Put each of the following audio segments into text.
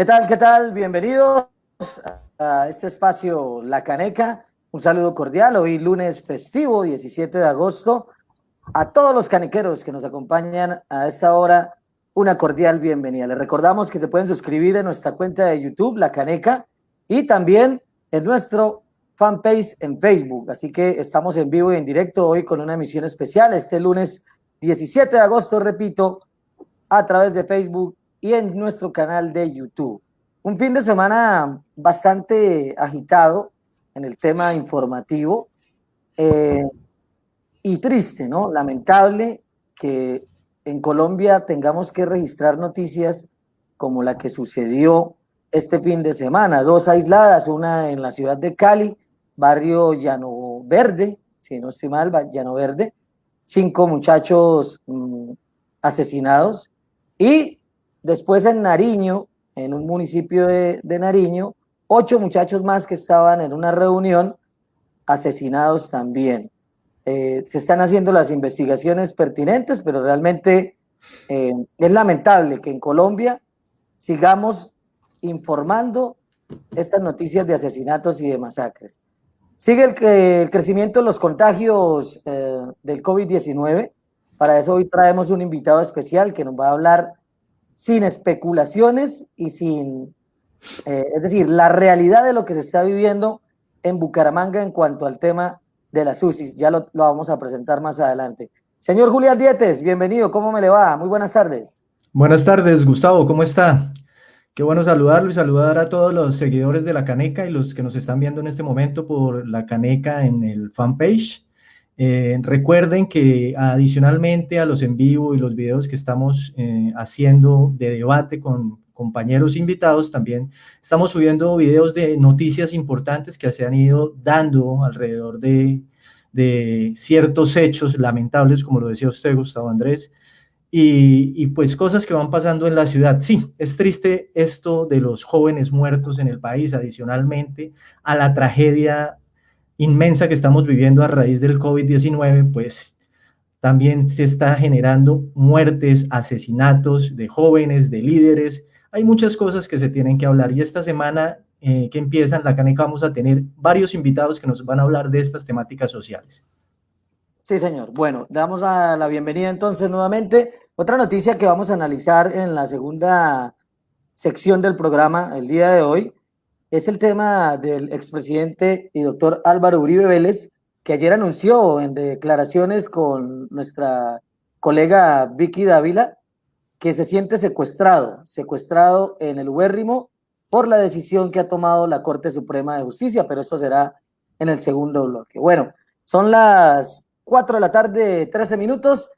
¿Qué tal? ¿Qué tal? Bienvenidos a este espacio La Caneca. Un saludo cordial. Hoy lunes festivo, 17 de agosto. A todos los canequeros que nos acompañan a esta hora, una cordial bienvenida. Les recordamos que se pueden suscribir en nuestra cuenta de YouTube, La Caneca, y también en nuestro fanpage en Facebook. Así que estamos en vivo y en directo hoy con una emisión especial este lunes 17 de agosto, repito, a través de Facebook y en nuestro canal de YouTube. Un fin de semana bastante agitado en el tema informativo eh, y triste, ¿no? Lamentable que en Colombia tengamos que registrar noticias como la que sucedió este fin de semana. Dos aisladas, una en la ciudad de Cali, barrio Llano Verde, si no estoy mal, Llano Verde, 5 muchachos asesinados y después en Nariño, en un municipio de Nariño, 8 muchachos más que estaban en una reunión asesinados también. Se están haciendo las investigaciones pertinentes, pero realmente es lamentable que en Colombia sigamos informando estas noticias de asesinatos y de masacres. Sigue el crecimiento de los contagios del COVID-19. Para eso hoy traemos un invitado especial que nos va a hablar sin especulaciones y sin, es decir, la realidad de lo que se está viviendo en Bucaramanga en cuanto al tema de las UCIs. Ya lo vamos a presentar más adelante. Señor Julián Dietes, bienvenido. ¿Cómo me le va? Muy buenas tardes. Buenas tardes, Gustavo, ¿cómo está? Qué bueno saludarlo y saludar a todos los seguidores de La Caneca y los que nos están viendo en este momento por La Caneca en el fanpage. Recuerden que adicionalmente a los en vivo y los videos que estamos haciendo de debate con compañeros invitados, también estamos subiendo videos de noticias importantes que se han ido dando alrededor de ciertos hechos lamentables, como lo decía usted, Gustavo Andrés, y pues cosas que van pasando en la ciudad. Sí, es triste esto de los jóvenes muertos en el país, adicionalmente a la tragedia inmensa que estamos viviendo a raíz del COVID-19, pues también se está generando muertes, asesinatos de jóvenes, de líderes. Hay muchas cosas que se tienen que hablar y esta semana que empieza en La Caneca vamos a tener varios invitados que nos van a hablar de estas temáticas sociales. Sí, señor. Bueno, damos a la bienvenida entonces nuevamente. Otra noticia que vamos a analizar en la segunda sección del programa el día de hoy es el tema del expresidente y doctor Álvaro Uribe Vélez, que ayer anunció en declaraciones con nuestra colega Vicky Dávila que se siente secuestrado en el Ubérrimo por la decisión que ha tomado la Corte Suprema de Justicia, pero esto será en el segundo bloque. Bueno, son las 4 de la tarde, 13 minutos.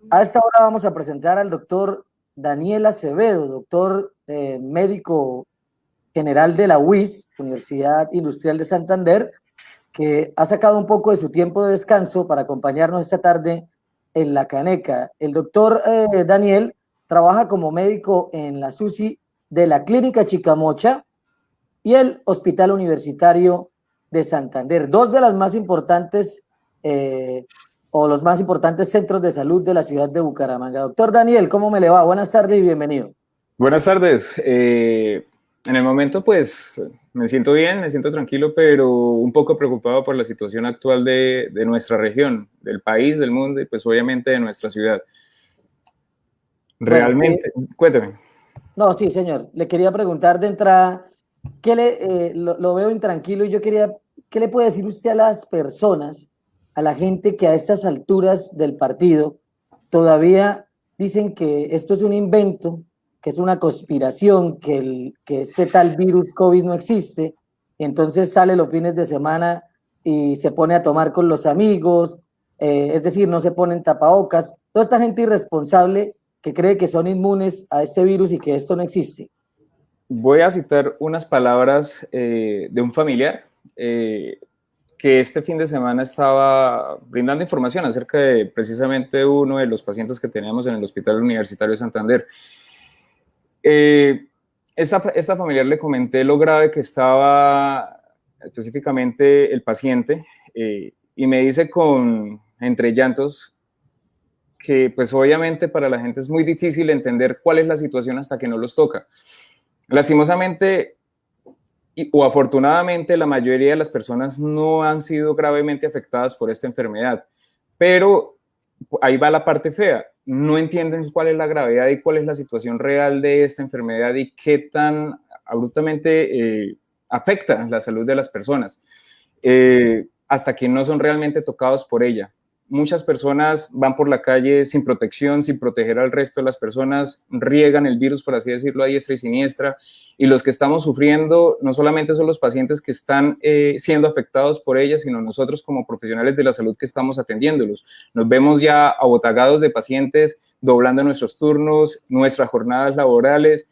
A esta hora vamos a presentar al doctor Daniel Acevedo, doctor médico general de la UIS, Universidad Industrial de Santander, que ha sacado un poco de su tiempo de descanso para acompañarnos esta tarde en La Caneca. El doctor Daniel trabaja como médico en la SUSI de la Clínica Chicamocha y el Hospital Universitario de Santander, dos de las más importantes o los más importantes centros de salud de la ciudad de Bucaramanga. Doctor Daniel, ¿cómo me le va? Buenas tardes y bienvenido. Buenas tardes. En el momento, pues, me siento bien, me siento tranquilo, pero un poco preocupado por la situación actual de nuestra región, del país, del mundo y, pues, obviamente de nuestra ciudad. Bueno, Realmente, cuéntame. no, sí, señor. Le quería preguntar de entrada, lo veo intranquilo y yo quería, ¿qué le puede decir usted a las personas, a la gente que a estas alturas del partido todavía dicen que esto es un invento, que es una conspiración, que este tal virus COVID no existe, y entonces sale los fines de semana y se pone a tomar con los amigos, es decir, no se ponen tapabocas, toda esta gente irresponsable que cree que son inmunes a este virus y que esto no existe? Voy a citar unas palabras de un familiar que este fin de semana estaba brindando información acerca de precisamente uno de los pacientes que teníamos en el Hospital Universitario de Santander. Esta familiar le comenté lo grave que estaba específicamente el paciente y me dice entre llantos que pues obviamente para la gente es muy difícil entender cuál es la situación hasta que no los toca. Lastimosamente o afortunadamente, la mayoría de las personas no han sido gravemente afectadas por esta enfermedad, pero ahí va la parte fea. No entienden cuál es la gravedad y cuál es la situación real de esta enfermedad y qué tan abruptamente afecta la salud de las personas, hasta que no son realmente tocados por ella. Muchas personas van por la calle sin protección, sin proteger al resto de las personas, riegan el virus, por así decirlo, a diestra y siniestra, y los que estamos sufriendo no solamente son los pacientes que están siendo afectados por ella, sino nosotros como profesionales de la salud que estamos atendiéndolos. Nos vemos ya abotagados de pacientes, doblando nuestros turnos, nuestras jornadas laborales,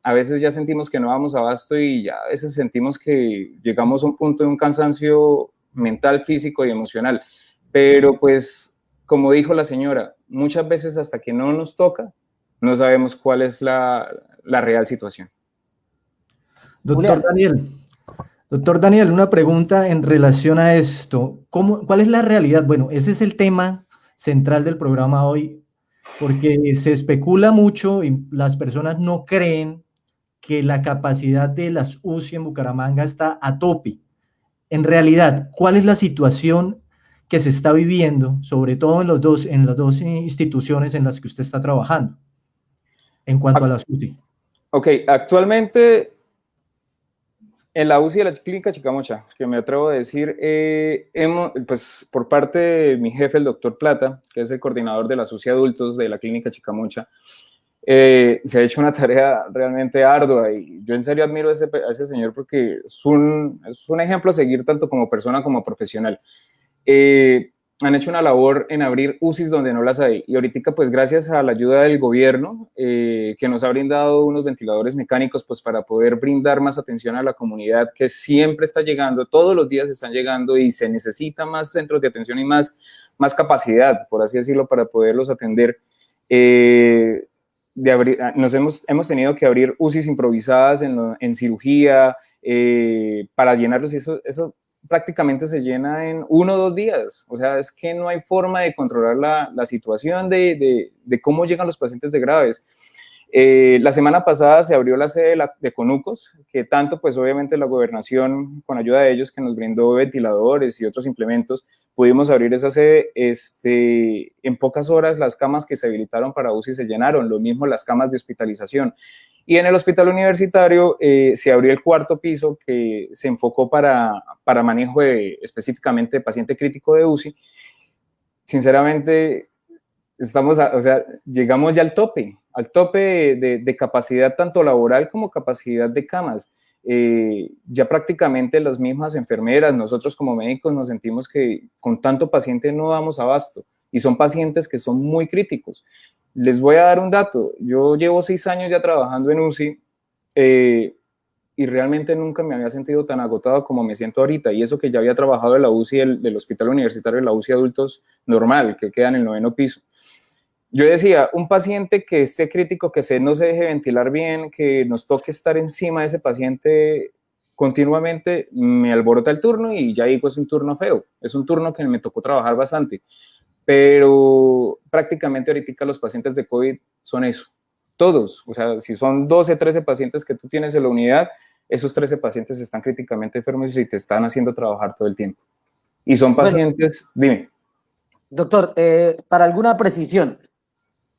a veces ya sentimos que no vamos abasto y ya a veces sentimos que llegamos a un punto de un cansancio mental, físico y emocional. Pero pues, como dijo la señora, muchas veces hasta que no nos toca, no sabemos cuál es la real situación. Doctor Daniel, una pregunta en relación a esto. ¿Cuál es la realidad? Bueno, ese es el tema central del programa hoy, porque se especula mucho y las personas no creen que la capacidad de las UCI en Bucaramanga está a tope. En realidad, ¿cuál es la situación que se está viviendo, sobre todo en las dos instituciones en las que usted está trabajando, en cuanto a las UCI? Ok, actualmente en la UCI de la Clínica Chicamocha, que me atrevo a decir, pues por parte de mi jefe, el doctor Plata, que es el coordinador de las UCI adultos de la Clínica Chicamocha, se ha hecho una tarea realmente ardua y yo en serio admiro a ese señor porque es un ejemplo a seguir tanto como persona como profesional. Han hecho una labor en abrir UCIs donde no las hay y ahorita pues gracias a la ayuda del gobierno que nos ha brindado unos ventiladores mecánicos pues para poder brindar más atención a la comunidad que siempre está llegando, todos los días están llegando y se necesita más centros de atención y más capacidad, por así decirlo, para poderlos atender. Hemos tenido que abrir UCIs improvisadas en cirugía para llenarlos y eso prácticamente se llena en 1 o 2 días. O sea, es que no hay forma de controlar la situación de cómo llegan los pacientes de graves. La semana pasada se abrió la sede de Conucos, que tanto pues obviamente la gobernación, con ayuda de ellos, que nos brindó ventiladores y otros implementos, pudimos abrir esa sede. En pocas horas las camas que se habilitaron para UCI se llenaron, lo mismo las camas de hospitalización. Y en el hospital universitario se abrió el 4º piso que se enfocó para manejo específicamente de paciente crítico de UCI. Sinceramente, llegamos ya al tope de capacidad tanto laboral como capacidad de camas. Ya prácticamente las mismas enfermeras, nosotros como médicos nos sentimos que con tanto paciente no damos abasto y son pacientes que son muy críticos. Les voy a dar un dato, yo llevo 6 años ya trabajando en UCI y realmente nunca me había sentido tan agotado como me siento ahorita, y eso que ya había trabajado en la UCI del hospital universitario, en la UCI adultos normal, que queda en el 9º piso. Yo decía, un paciente que esté crítico, que no se deje ventilar bien, que nos toque estar encima de ese paciente continuamente, me alborota el turno y ya digo, es un turno feo, es un turno que me tocó trabajar bastante, pero prácticamente ahorita los pacientes de COVID son eso, todos, o sea, si son 12, 13 pacientes que tú tienes en la unidad, esos 13 pacientes están críticamente enfermos y te están haciendo trabajar todo el tiempo. Y son pacientes, bueno, dime. Doctor, para alguna precisión,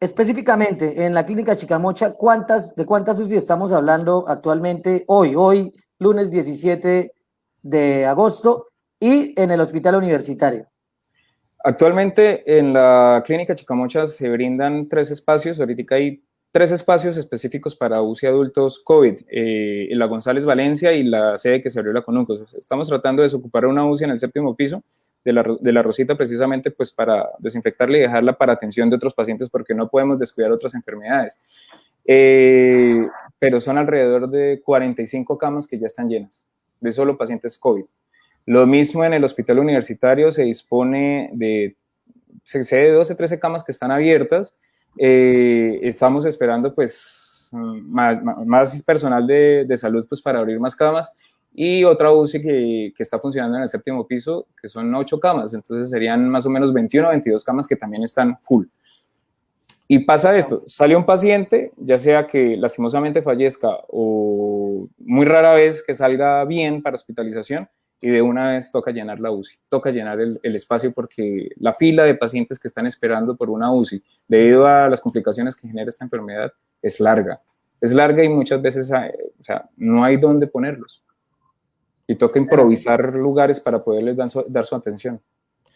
específicamente en la Clínica Chicamocha, ¿de cuántas UCI estamos hablando actualmente hoy, lunes 17 de agosto, y en el hospital universitario? Actualmente en la Clínica Chicamocha se brindan 3 espacios, ahorita hay 3 espacios específicos para UCI adultos COVID, en la González Valencia y la sede que se abrió la Conucos. Estamos tratando de desocupar una UCI en el 7º piso de la Rosita precisamente pues para desinfectarla y dejarla para atención de otros pacientes porque no podemos descuidar otras enfermedades. Pero son alrededor de 45 camas que ya están llenas de solo pacientes COVID. Lo mismo en el hospital universitario, se dispone de 12, 13 camas que están abiertas. Estamos esperando pues más personal de salud pues para abrir más camas y otra UCI que está funcionando en el 7º piso, que son 8 camas, entonces serían más o menos 21 o 22 camas que también están full. Y pasa esto, sale un paciente, ya sea que lastimosamente fallezca o muy rara vez que salga bien para hospitalización, y de una vez toca llenar la UCI, toca llenar el espacio porque la fila de pacientes que están esperando por una UCI, debido a las complicaciones que genera esta enfermedad, es larga y muchas veces o sea, no hay dónde ponerlos. Y toca improvisar lugares para poderles dar su atención.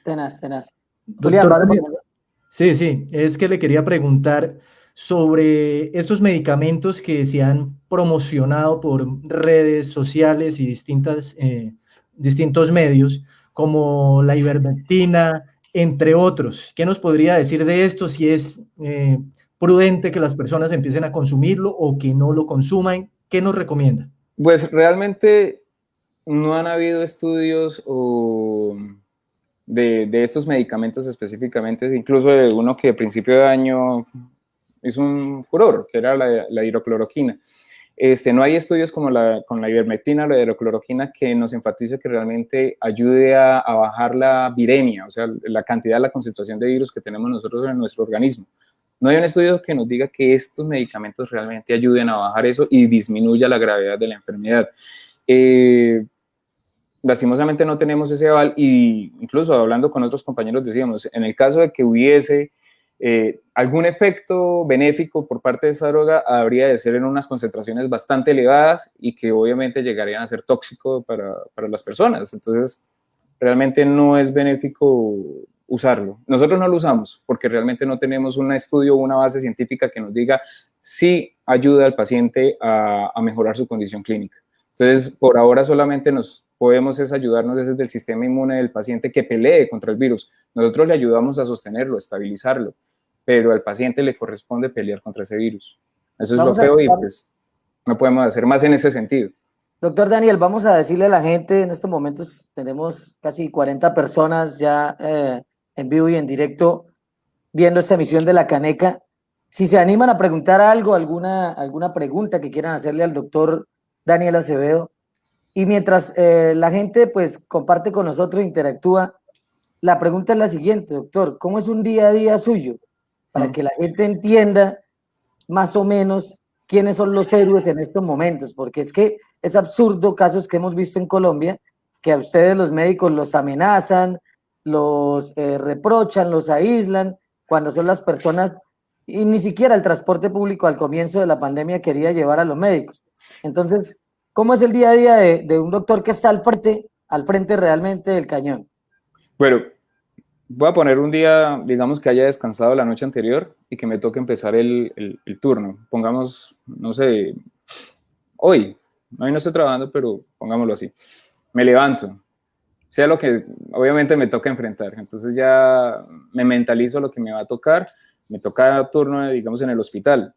Tenaz, tenaz. Doctor, Julián, sí, es que le quería preguntar sobre esos medicamentos que se han promocionado por redes sociales y distintos medios, como la ivermectina, entre otros. ¿Qué nos podría decir de esto? Si es prudente que las personas empiecen a consumirlo o que no lo consuman. ¿Qué nos recomienda? Pues realmente no han habido estudios de estos medicamentos específicamente, incluso de uno que a principio de año hizo un furor, que era la hidrocloroquina. No hay estudios como con la ivermectina o la hidrocloroquina que nos enfatice que realmente ayude a bajar la viremia, o sea, la cantidad, la concentración de virus que tenemos nosotros en nuestro organismo. No hay un estudio que nos diga que estos medicamentos realmente ayuden a bajar eso y disminuya la gravedad de la enfermedad. Lastimosamente no tenemos ese aval, y incluso hablando con otros compañeros decíamos, en el caso de que hubiese algún efecto benéfico por parte de esta droga, habría de ser en unas concentraciones bastante elevadas y que obviamente llegarían a ser tóxicos para las personas. Entonces, realmente no es benéfico usarlo. Nosotros no lo usamos porque realmente no tenemos un estudio o una base científica que nos diga si ayuda al paciente a mejorar su condición clínica. Entonces, por ahora solamente nos podemos ayudarnos desde el sistema inmune del paciente que pelee contra el virus. Nosotros le ayudamos a sostenerlo, a estabilizarlo, pero al paciente le corresponde pelear contra ese virus. Eso es lo feo y pues no podemos hacer más en ese sentido. Doctor Daniel, vamos a decirle a la gente, en estos momentos tenemos casi 40 personas ya en vivo y en directo viendo esta emisión de La Caneca. Si se animan a preguntar algo, alguna pregunta que quieran hacerle al doctor Daniel Acevedo, y mientras la gente pues comparte con nosotros, interactúa, la pregunta es la siguiente, doctor, ¿cómo es un día a día suyo? Para que la gente entienda más o menos quiénes son los héroes en estos momentos, porque es que es absurdo casos que hemos visto en Colombia, que a ustedes los médicos los amenazan, los reprochan, los aíslan, cuando son las personas, y ni siquiera el transporte público al comienzo de la pandemia quería llevar a los médicos. Entonces, ¿cómo es el día a día de un doctor que está al frente realmente del cañón? Bueno, voy a poner un día, digamos que haya descansado la noche anterior y que me toque empezar el turno. Pongamos, no sé, hoy no estoy trabajando, pero pongámoslo así. Me levanto, sea lo que obviamente me toca enfrentar. Entonces ya me mentalizo lo que me va a tocar. Me toca turno, digamos, en el hospital.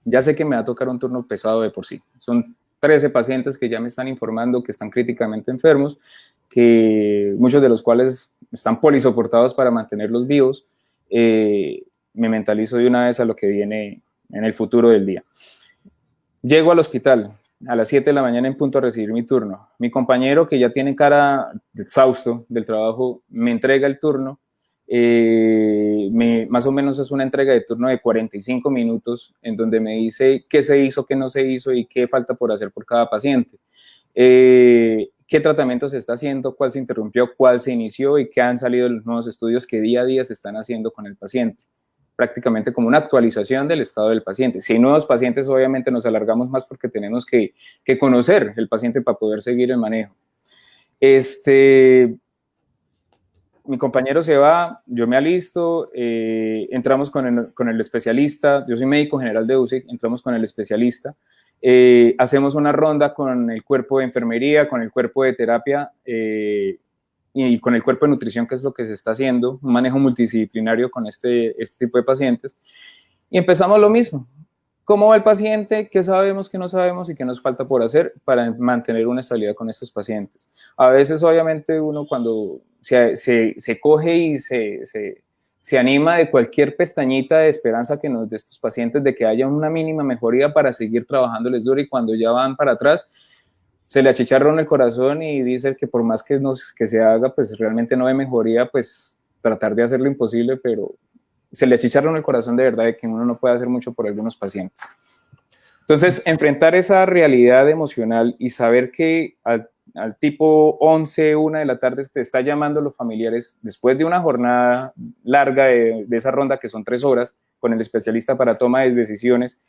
Ya sé que me va a tocar un turno pesado de por sí. Son 13 pacientes que ya me están informando que están críticamente enfermos, que muchos de los cuales están polisoportados para mantenerlos vivos. Me mentalizo de una vez a lo que viene en el futuro del día. Llego al hospital a las 7 de la mañana en punto a recibir mi turno. Mi compañero, que ya tiene cara de exhausto del trabajo, me entrega el turno. Más o menos es una entrega de turno de 45 minutos en donde me dice qué se hizo, qué no se hizo y qué falta por hacer por cada paciente. Qué tratamiento se está haciendo, cuál se interrumpió, cuál se inició y qué han salido los nuevos estudios que día a día se están haciendo con el paciente. Prácticamente como una actualización del estado del paciente. Si hay nuevos pacientes, obviamente nos alargamos más porque tenemos que conocer el paciente para poder seguir el manejo. Mi compañero se va, yo me alisto, entramos con el especialista, yo soy médico general de UCI, entramos con el especialista, hacemos una ronda con el cuerpo de enfermería, con el cuerpo de terapia y con el cuerpo de nutrición, que es lo que se está haciendo, un manejo multidisciplinario con este tipo de pacientes, y empezamos lo mismo. ¿Cómo va el paciente? ¿Qué sabemos, qué no sabemos y qué nos falta por hacer para mantener una estabilidad con estos pacientes? A veces, obviamente, uno cuando se coge y se anima de cualquier pestañita de esperanza que nos dé estos pacientes de que haya una mínima mejoría para seguir trabajándoles duro, y cuando ya van para atrás, se le achicharra el corazón y dice que por más que se haga, pues realmente no hay mejoría, pues tratar de hacer lo imposible, pero se le achicharra el corazón de verdad de que uno no puede hacer mucho por algunos pacientes. Entonces, enfrentar esa realidad emocional y saber que al tipo 11, 1 de la tarde te está llamando los familiares después de una jornada larga de esa ronda que son 3 horas con el especialista para toma de decisiones,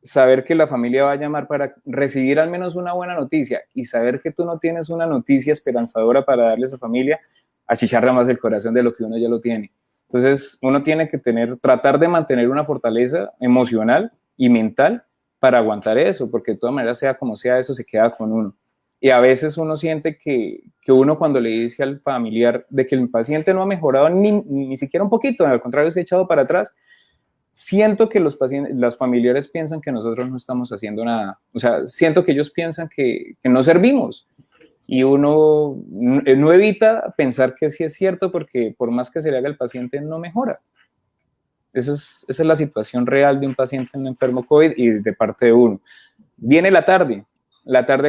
saber que la familia va a llamar para recibir al menos una buena noticia y saber que tú no tienes una noticia esperanzadora para darle a esa familia, achicharra más el corazón de lo que uno ya lo tiene. Entonces, uno tiene que tratar de mantener una fortaleza emocional y mental para aguantar eso, porque de todas maneras, sea como sea, eso se queda con uno. Y a veces uno siente que uno cuando le dice al familiar de que el paciente no ha mejorado ni siquiera un poquito, al contrario, se ha echado para atrás, siento que los familiares piensan que nosotros no estamos haciendo nada. O sea, siento que ellos piensan que no servimos. Y uno no evita pensar que sí es cierto, porque por más que se le haga el paciente, no mejora. Esa es la situación real de un paciente un enfermo COVID y de parte de uno. Viene la tarde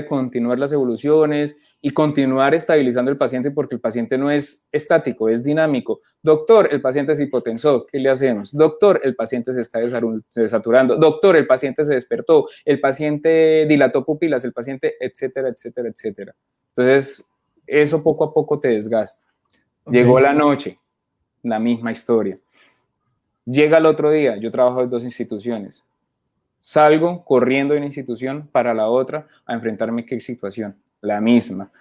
continuar las evoluciones y continuar estabilizando el paciente, porque el paciente no es estático, es dinámico. Doctor, el paciente se hipotensó, ¿qué le hacemos? Doctor, el paciente se está desaturando. Doctor, el paciente se despertó, el paciente dilató pupilas, el paciente, etcétera, etcétera, etcétera. Entonces, eso poco a poco te desgasta. Okay. Llegó la noche, la misma historia. Llega el otro día, yo trabajo en 2 instituciones. Salgo corriendo de una institución para la otra a enfrentarme a qué situación, la misma.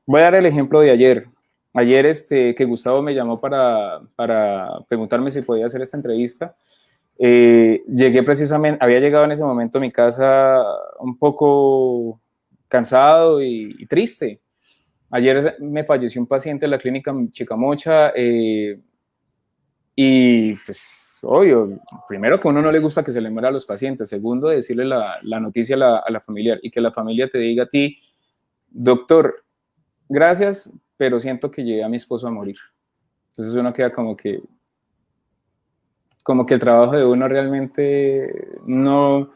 Voy a dar el ejemplo de ayer. Ayer que Gustavo me llamó para preguntarme si podía hacer esta entrevista. Llegué precisamente, había llegado en ese momento a mi casa un poco cansado y triste. Ayer me falleció un paciente en la clínica Chicamocha y pues obvio, primero que a uno no le gusta que se le muera a los pacientes, segundo decirle la noticia a la familiar y que la familia te diga a ti, doctor, gracias, pero siento que llegué a mi esposo a morir. Entonces uno queda como que el trabajo de uno realmente no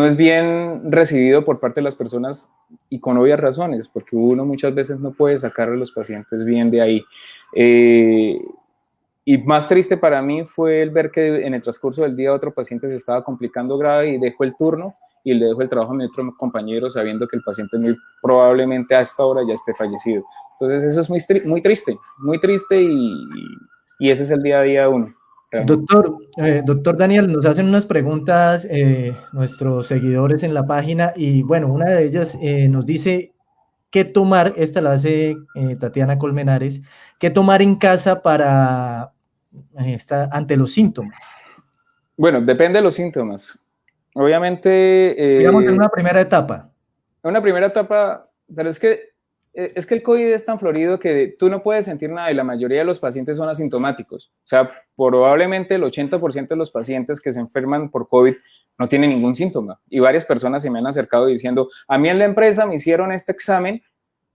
es bien recibido por parte de las personas y con obvias razones, porque uno muchas veces no puede sacar a los pacientes bien de ahí. Y más triste para mí fue el ver que en el transcurso del día otro paciente se estaba complicando grave y dejó el turno y le dejó el trabajo a mi otro compañero sabiendo que el paciente muy probablemente a esta hora ya esté fallecido. Entonces eso es muy triste y ese es el día a día de uno. Doctor Daniel, nos hacen unas preguntas nuestros seguidores en la página y bueno, una de ellas nos dice qué tomar, esta la hace Tatiana Colmenares, qué tomar en casa para ante los síntomas. Bueno, depende de los síntomas. Obviamente... digamos en una primera etapa. Una primera etapa, pero es que el COVID es tan florido que tú no puedes sentir nada y la mayoría de los pacientes son asintomáticos. O sea, probablemente el 80% de los pacientes que se enferman por COVID no tienen ningún síntoma. Y varias personas se me han acercado diciendo, a mí en la empresa me hicieron este examen,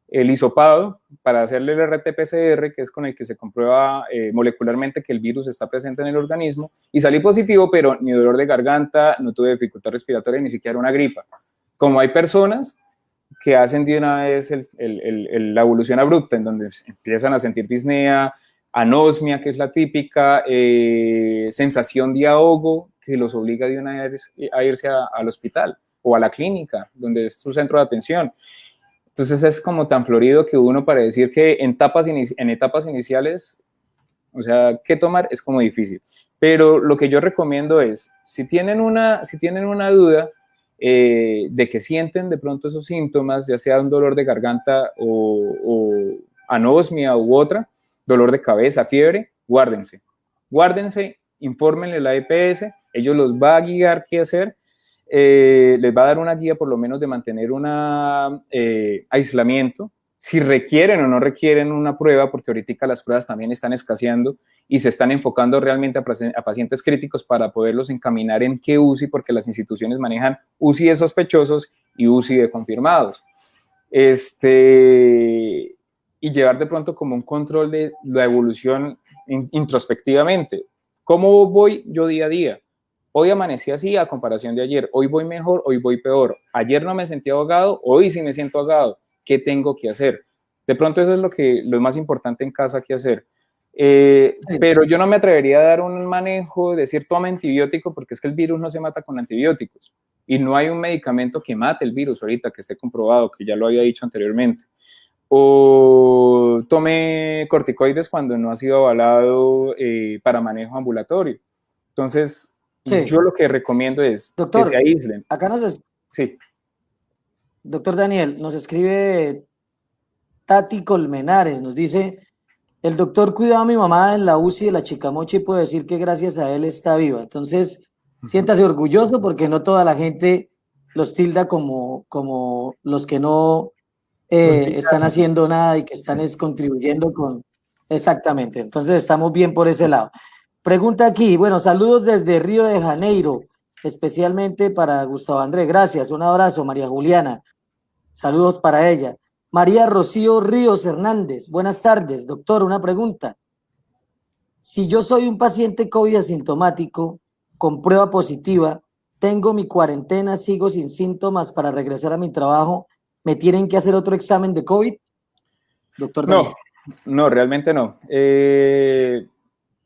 el hisopado, para hacerle el RT-PCR, que es con el que se comprueba molecularmente que el virus está presente en el organismo, y salí positivo, pero ni dolor de garganta, no tuve dificultad respiratoria, ni siquiera una gripa. Como hay personas que hacen de una vez la evolución abrupta, en donde empiezan a sentir disnea, anosmia, que es la típica, sensación de ahogo, que los obliga de una vez a irse al hospital o a la clínica, donde es su centro de atención. Entonces es como tan florido que uno para decir que en etapas iniciales, o sea, qué tomar es como difícil. Pero lo que yo recomiendo es, si tienen una duda, de que sienten de pronto esos síntomas, ya sea un dolor de garganta o anosmia u otra, dolor de cabeza, fiebre, guárdense, infórmenle a la EPS, ellos los va a guiar qué hacer, les va a dar una guía por lo menos de mantener un aislamiento, si requieren o no requieren una prueba, porque ahorita las pruebas también están escaseando y se están enfocando realmente a pacientes críticos para poderlos encaminar en qué UCI, porque las instituciones manejan UCI de sospechosos y UCI de confirmados. Y llevar de pronto como un control de la evolución introspectivamente. ¿Cómo voy yo día a día? Hoy amanecí así a comparación de ayer. Hoy voy mejor, hoy voy peor. Ayer no me sentí ahogado, hoy sí me siento ahogado. ¿Qué tengo que hacer? De pronto eso es lo más importante en casa que hacer. Pero yo no me atrevería a dar un manejo, decir toma antibiótico, porque es que el virus no se mata con antibióticos y no hay un medicamento que mate el virus ahorita, que esté comprobado, que ya lo había dicho anteriormente. O tome corticoides cuando no ha sido avalado para manejo ambulatorio. Entonces, Sí. yo lo que recomiendo es Doctor, que se aíslen. Acá sí. Doctor Daniel, nos escribe Tati Colmenares, nos dice, el doctor cuidó a mi mamá en la UCI de la Chicamocha y puedo decir que gracias a él está viva. Entonces, siéntase orgulloso porque no toda la gente los tilda como los que no están haciendo nada y que están contribuyendo con... Exactamente, entonces estamos bien por ese lado. Pregunta aquí, bueno, saludos desde Río de Janeiro, especialmente para Gustavo Andrés. Gracias, un abrazo, María Juliana. Saludos para ella. María Rocío Ríos Hernández, buenas tardes. Doctor, una pregunta. Si yo soy un paciente COVID asintomático con prueba positiva, tengo mi cuarentena, sigo sin síntomas para regresar a mi trabajo, ¿me tienen que hacer otro examen de COVID? Doctor Daniel. No, realmente no.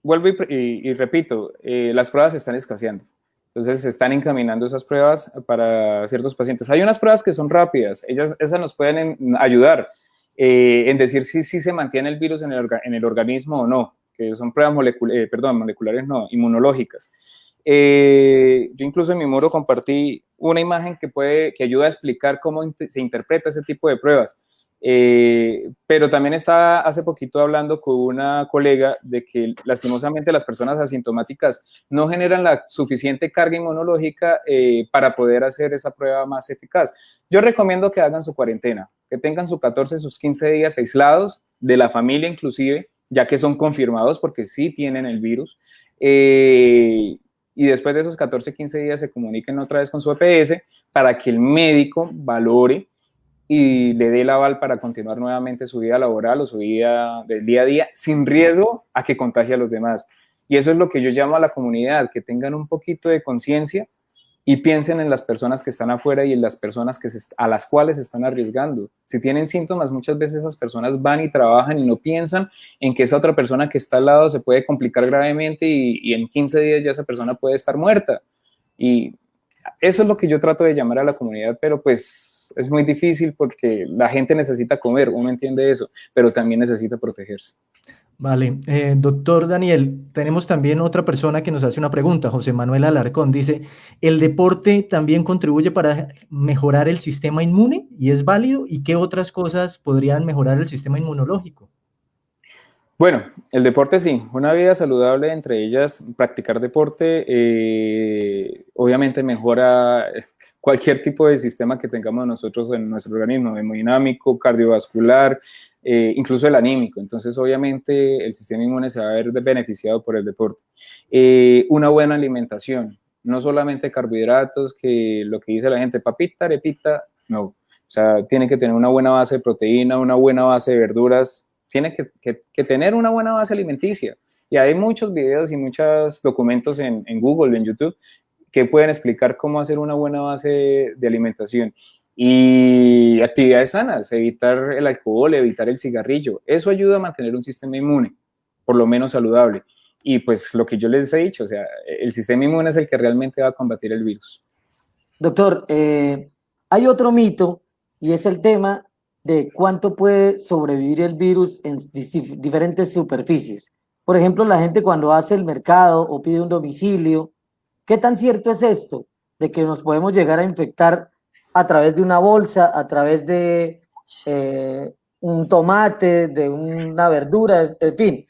Vuelvo y repito, las pruebas están escaseando. Entonces se están encaminando esas pruebas para ciertos pacientes. Hay unas pruebas que son rápidas, esas nos pueden ayudar en decir si se mantiene el virus en el organismo o no, que son pruebas moleculares, no, inmunológicas. Yo incluso en mi muro compartí una imagen que ayuda a explicar cómo se interpreta ese tipo de pruebas. Pero también estaba hace poquito hablando con una colega de que lastimosamente las personas asintomáticas no generan la suficiente carga inmunológica para poder hacer esa prueba más eficaz. Yo recomiendo que hagan su cuarentena, que tengan sus 14, sus 15 días aislados de la familia inclusive, ya que son confirmados porque sí tienen el virus. Y después de esos 14, 15 días se comuniquen otra vez con su EPS para que el médico valore y le dé el aval para continuar nuevamente su vida laboral o su vida del día a día sin riesgo a que contagie a los demás. Y eso es lo que yo llamo a la comunidad, que tengan un poquito de conciencia y piensen en las personas que están afuera y en las personas a las cuales se están arriesgando. Si tienen síntomas, muchas veces esas personas van y trabajan y no piensan en que esa otra persona que está al lado se puede complicar gravemente y en 15 días ya esa persona puede estar muerta. Y eso es lo que yo trato de llamar a la comunidad, pero pues es muy difícil porque la gente necesita comer, uno entiende eso, pero también necesita protegerse. Vale, doctor Daniel, tenemos también otra persona que nos hace una pregunta, José Manuel Alarcón, dice, ¿el deporte también contribuye para mejorar el sistema inmune y es válido? ¿Y qué otras cosas podrían mejorar el sistema inmunológico? Bueno, el deporte sí, una vida saludable, entre ellas practicar deporte, obviamente mejora cualquier tipo de sistema que tengamos nosotros en nuestro organismo, hemodinámico, cardiovascular, incluso el anímico. Entonces, obviamente, el sistema inmune se va a ver beneficiado por el deporte. Una buena alimentación, no solamente carbohidratos, que lo que dice la gente, papita, arepita, no. O sea, tiene que tener una buena base de proteína, una buena base de verduras, tiene que tener una buena base alimenticia. Y hay muchos videos y muchos documentos en Google, en YouTube, que pueden explicar cómo hacer una buena base de alimentación. Y actividades sanas, evitar el alcohol, evitar el cigarrillo. Eso ayuda a mantener un sistema inmune, por lo menos saludable. Y pues lo que yo les he dicho, o sea, el sistema inmune es el que realmente va a combatir el virus. Doctor, hay otro mito y es el tema de cuánto puede sobrevivir el virus en diferentes superficies. Por ejemplo, la gente cuando hace el mercado o pide un domicilio, ¿qué tan cierto es esto de que nos podemos llegar a infectar a través de una bolsa, a través de un tomate, de una verdura, en fin?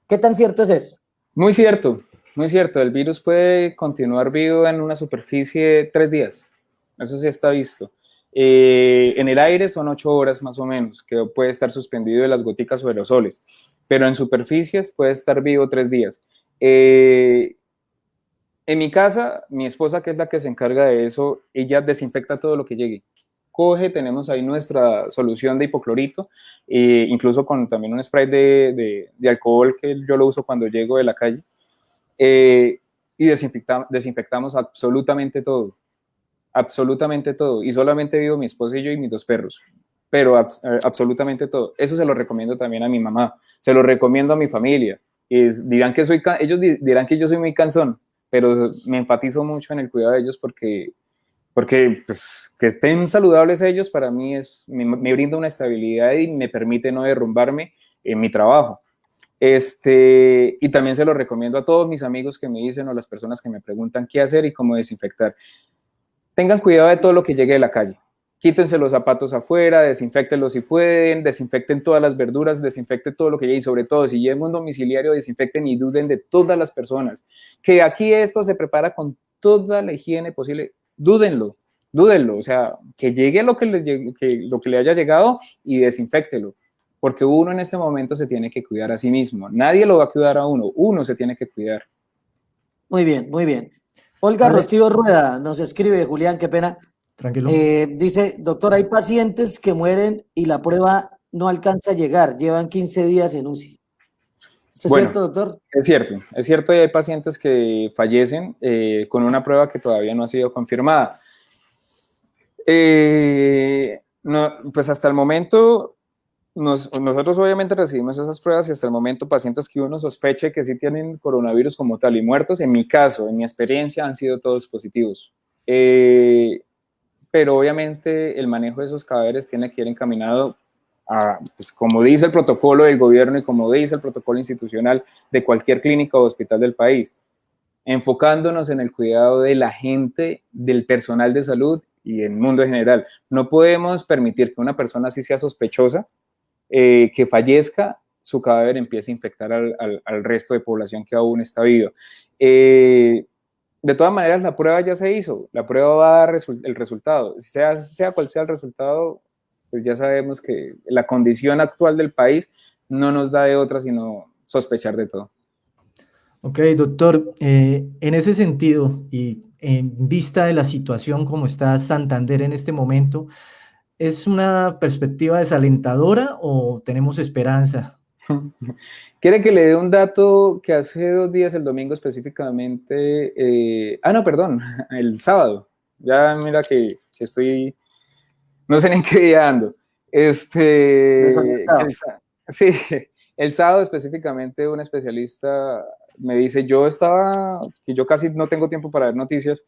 ¿Qué tan cierto es eso? Muy cierto, muy cierto. El virus puede continuar vivo en una superficie 3 días. Eso sí está visto. En el aire son 8 horas más o menos, que puede estar suspendido de las goticas o aerosoles, pero en superficies puede estar vivo 3 días. En mi casa, mi esposa, que es la que se encarga de eso, ella desinfecta todo lo que llegue. Tenemos ahí nuestra solución de hipoclorito, incluso con también un spray de alcohol que yo lo uso cuando llego de la calle, y desinfectamos absolutamente todo, y solamente vivo mi esposa y yo y mis 2 perros. pero absolutamente todo. Eso se lo recomiendo también a mi mamá, se lo recomiendo a mi familia. Ellos dirán que yo soy muy cansón, pero me enfatizo mucho en el cuidado de ellos porque pues, que estén saludables ellos para mí me brinda una estabilidad y me permite no derrumbarme en mi trabajo. Y también se lo recomiendo a todos mis amigos que me dicen o las personas que me preguntan qué hacer y cómo desinfectar. Tengan cuidado de todo lo que llegue de la calle. Quítense los zapatos afuera, desinféctenlos si pueden, desinfecten todas las verduras, desinfecten todo lo que llegue y sobre todo si llega un domiciliario, desinfecten y duden de todas las personas. Que aquí esto se prepara con toda la higiene posible, dúdenlo, o sea, que llegue lo que le haya llegado y desinféctelo, porque uno en este momento se tiene que cuidar a sí mismo. Nadie lo va a cuidar a uno se tiene que cuidar. Muy bien, muy bien. Olga Vale. Rocío Rueda nos escribe, Julián, qué pena. Tranquilo. Dice, doctor, hay pacientes que mueren y la prueba no alcanza a llegar, llevan 15 días en UCI. ¿Esto es cierto, doctor? Es cierto y hay pacientes que fallecen con una prueba que todavía no ha sido confirmada. No, pues hasta el momento, nosotros obviamente recibimos esas pruebas y hasta el momento pacientes que uno sospeche que sí tienen coronavirus como tal y muertos, en mi caso, en mi experiencia, han sido todos positivos. Pero obviamente el manejo de esos cadáveres tiene que ir encaminado a, pues como dice el protocolo del gobierno y como dice el protocolo institucional de cualquier clínica o hospital del país, enfocándonos en el cuidado de la gente, del personal de salud y del mundo en general. No podemos permitir que una persona así sea sospechosa, que fallezca, su cadáver empiece a infectar al resto de población que aún está viva. De todas maneras, la prueba ya se hizo, la prueba va a dar el resultado. Sea cual sea el resultado, pues ya sabemos que la condición actual del país no nos da de otra sino sospechar de todo. Ok, doctor, en ese sentido y en vista de la situación como está Santander en este momento, ¿es una perspectiva desalentadora o tenemos esperanza? ¿Quiere que le dé un dato que hace 2 días, el domingo específicamente? No, perdón, el sábado. Ya mira que estoy, no sé ni en qué día ando. Sí, el sábado específicamente un especialista me dice, que yo casi no tengo tiempo para ver noticias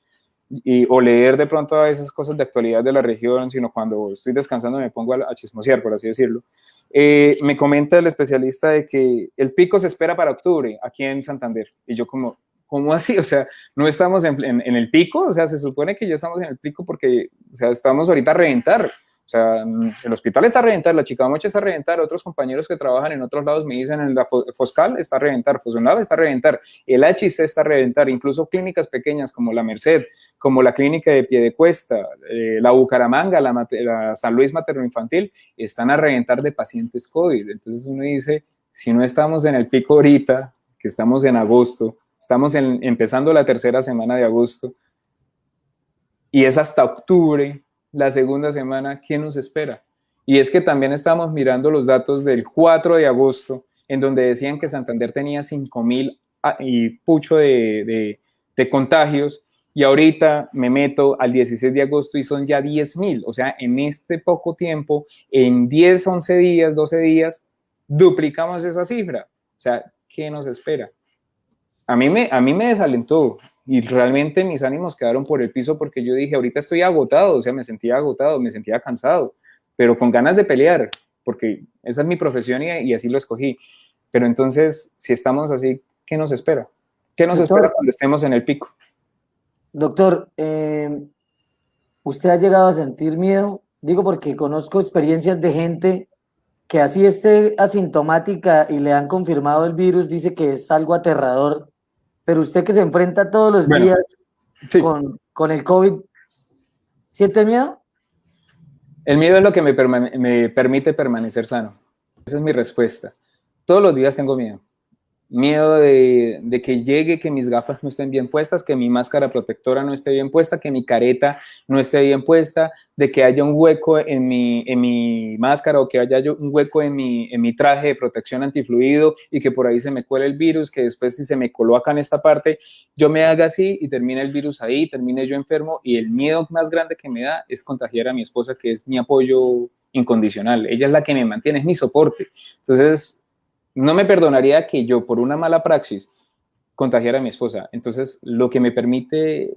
o leer de pronto a veces cosas de actualidad de la región, sino cuando estoy descansando me pongo a chismosear, por así decirlo. Me comenta el especialista de que el pico se espera para octubre aquí en Santander. Y yo ¿cómo así? O sea, no estamos en el pico, o sea, se supone que ya estamos en el pico porque, o sea, estamos ahorita a reventar. O sea, el hospital está a reventar, la Chicamocha está a reventar, otros compañeros que trabajan en otros lados me dicen en la Foscal está a reventar, Fosunlab está a reventar, el HIC está a reventar, incluso clínicas pequeñas como la Merced, como la clínica de Piedecuesta, la Bucaramanga, la San Luis Materno Infantil, están a reventar de pacientes COVID. Entonces uno dice, si no estamos en el pico ahorita, que estamos en agosto, estamos empezando la tercera semana de agosto, y es hasta octubre, la segunda semana, ¿qué nos espera? Y es que también estamos mirando los datos del 4 de agosto, en donde decían que Santander tenía 5.000 y pucho de contagios, y ahorita me meto al 16 de agosto y son ya 10.000. O sea, en este poco tiempo, en 10, 11 días, 12 días, duplicamos esa cifra. O sea, ¿qué nos espera? A mí me desalentó y realmente mis ánimos quedaron por el piso porque yo dije, ahorita estoy agotado, o sea, me sentía agotado, me sentía cansado, pero con ganas de pelear, porque esa es mi profesión y así lo escogí. Pero entonces, si estamos así, ¿qué nos espera? ¿Qué nos espera cuando estemos en el pico? Doctor, ¿usted ha llegado a sentir miedo? Digo porque conozco experiencias de gente que así esté asintomática y le han confirmado el virus, dice que es algo aterrador, pero usted que se enfrenta todos los días sí, con el COVID, ¿siente miedo? El miedo es lo que me permite permanecer sano. Esa es mi respuesta. Todos los días tengo miedo. Miedo de que llegue, que mis gafas no estén bien puestas, que mi máscara protectora no esté bien puesta, que mi careta no esté bien puesta, de que haya un hueco en mi máscara o que haya un hueco en mi traje de protección antifluido y que por ahí se me cuele el virus, que después si se me coló acá en esta parte, yo me haga así y termine el virus ahí, termine yo enfermo y el miedo más grande que me da es contagiar a mi esposa, que es mi apoyo incondicional, ella es la que me mantiene, es mi soporte. Entonces, no me perdonaría que yo por una mala praxis contagiara a mi esposa. Entonces, lo que me permite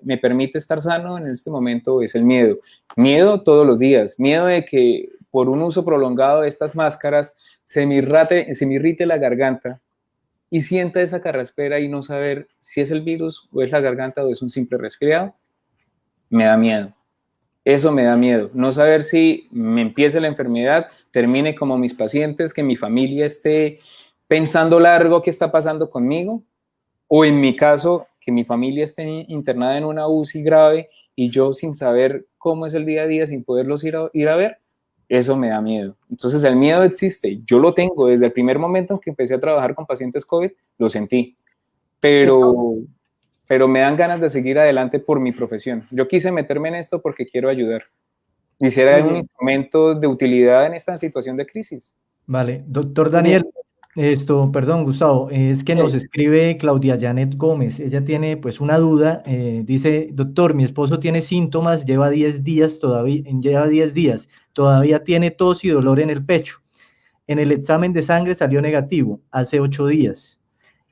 estar sano en este momento es el miedo. Miedo todos los días, miedo de que por un uso prolongado de estas máscaras se me irrite la garganta y sienta esa carraspera y no saber si es el virus o es la garganta o es un simple resfriado. Me da miedo. Eso me da miedo. No saber si me empiece la enfermedad, termine como mis pacientes, que mi familia esté pensando largo qué está pasando conmigo, o en mi caso, que mi familia esté internada en una UCI grave y yo sin saber cómo es el día a día, sin poderlos ir a ver. Eso me da miedo. Entonces el miedo existe, yo lo tengo desde el primer momento en que empecé a trabajar con pacientes COVID, lo sentí, pero me dan ganas de seguir adelante por mi profesión. Yo quise meterme en esto porque quiero ayudar. Quisiera un instrumento de utilidad en esta situación de crisis. Vale, doctor Daniel, perdón, Gustavo, es que nos escribe Claudia Janet Gómez, ella tiene pues una duda, dice, doctor, mi esposo tiene síntomas, lleva 10 días, todavía tiene tos y dolor en el pecho. En el examen de sangre salió negativo, hace 8 días.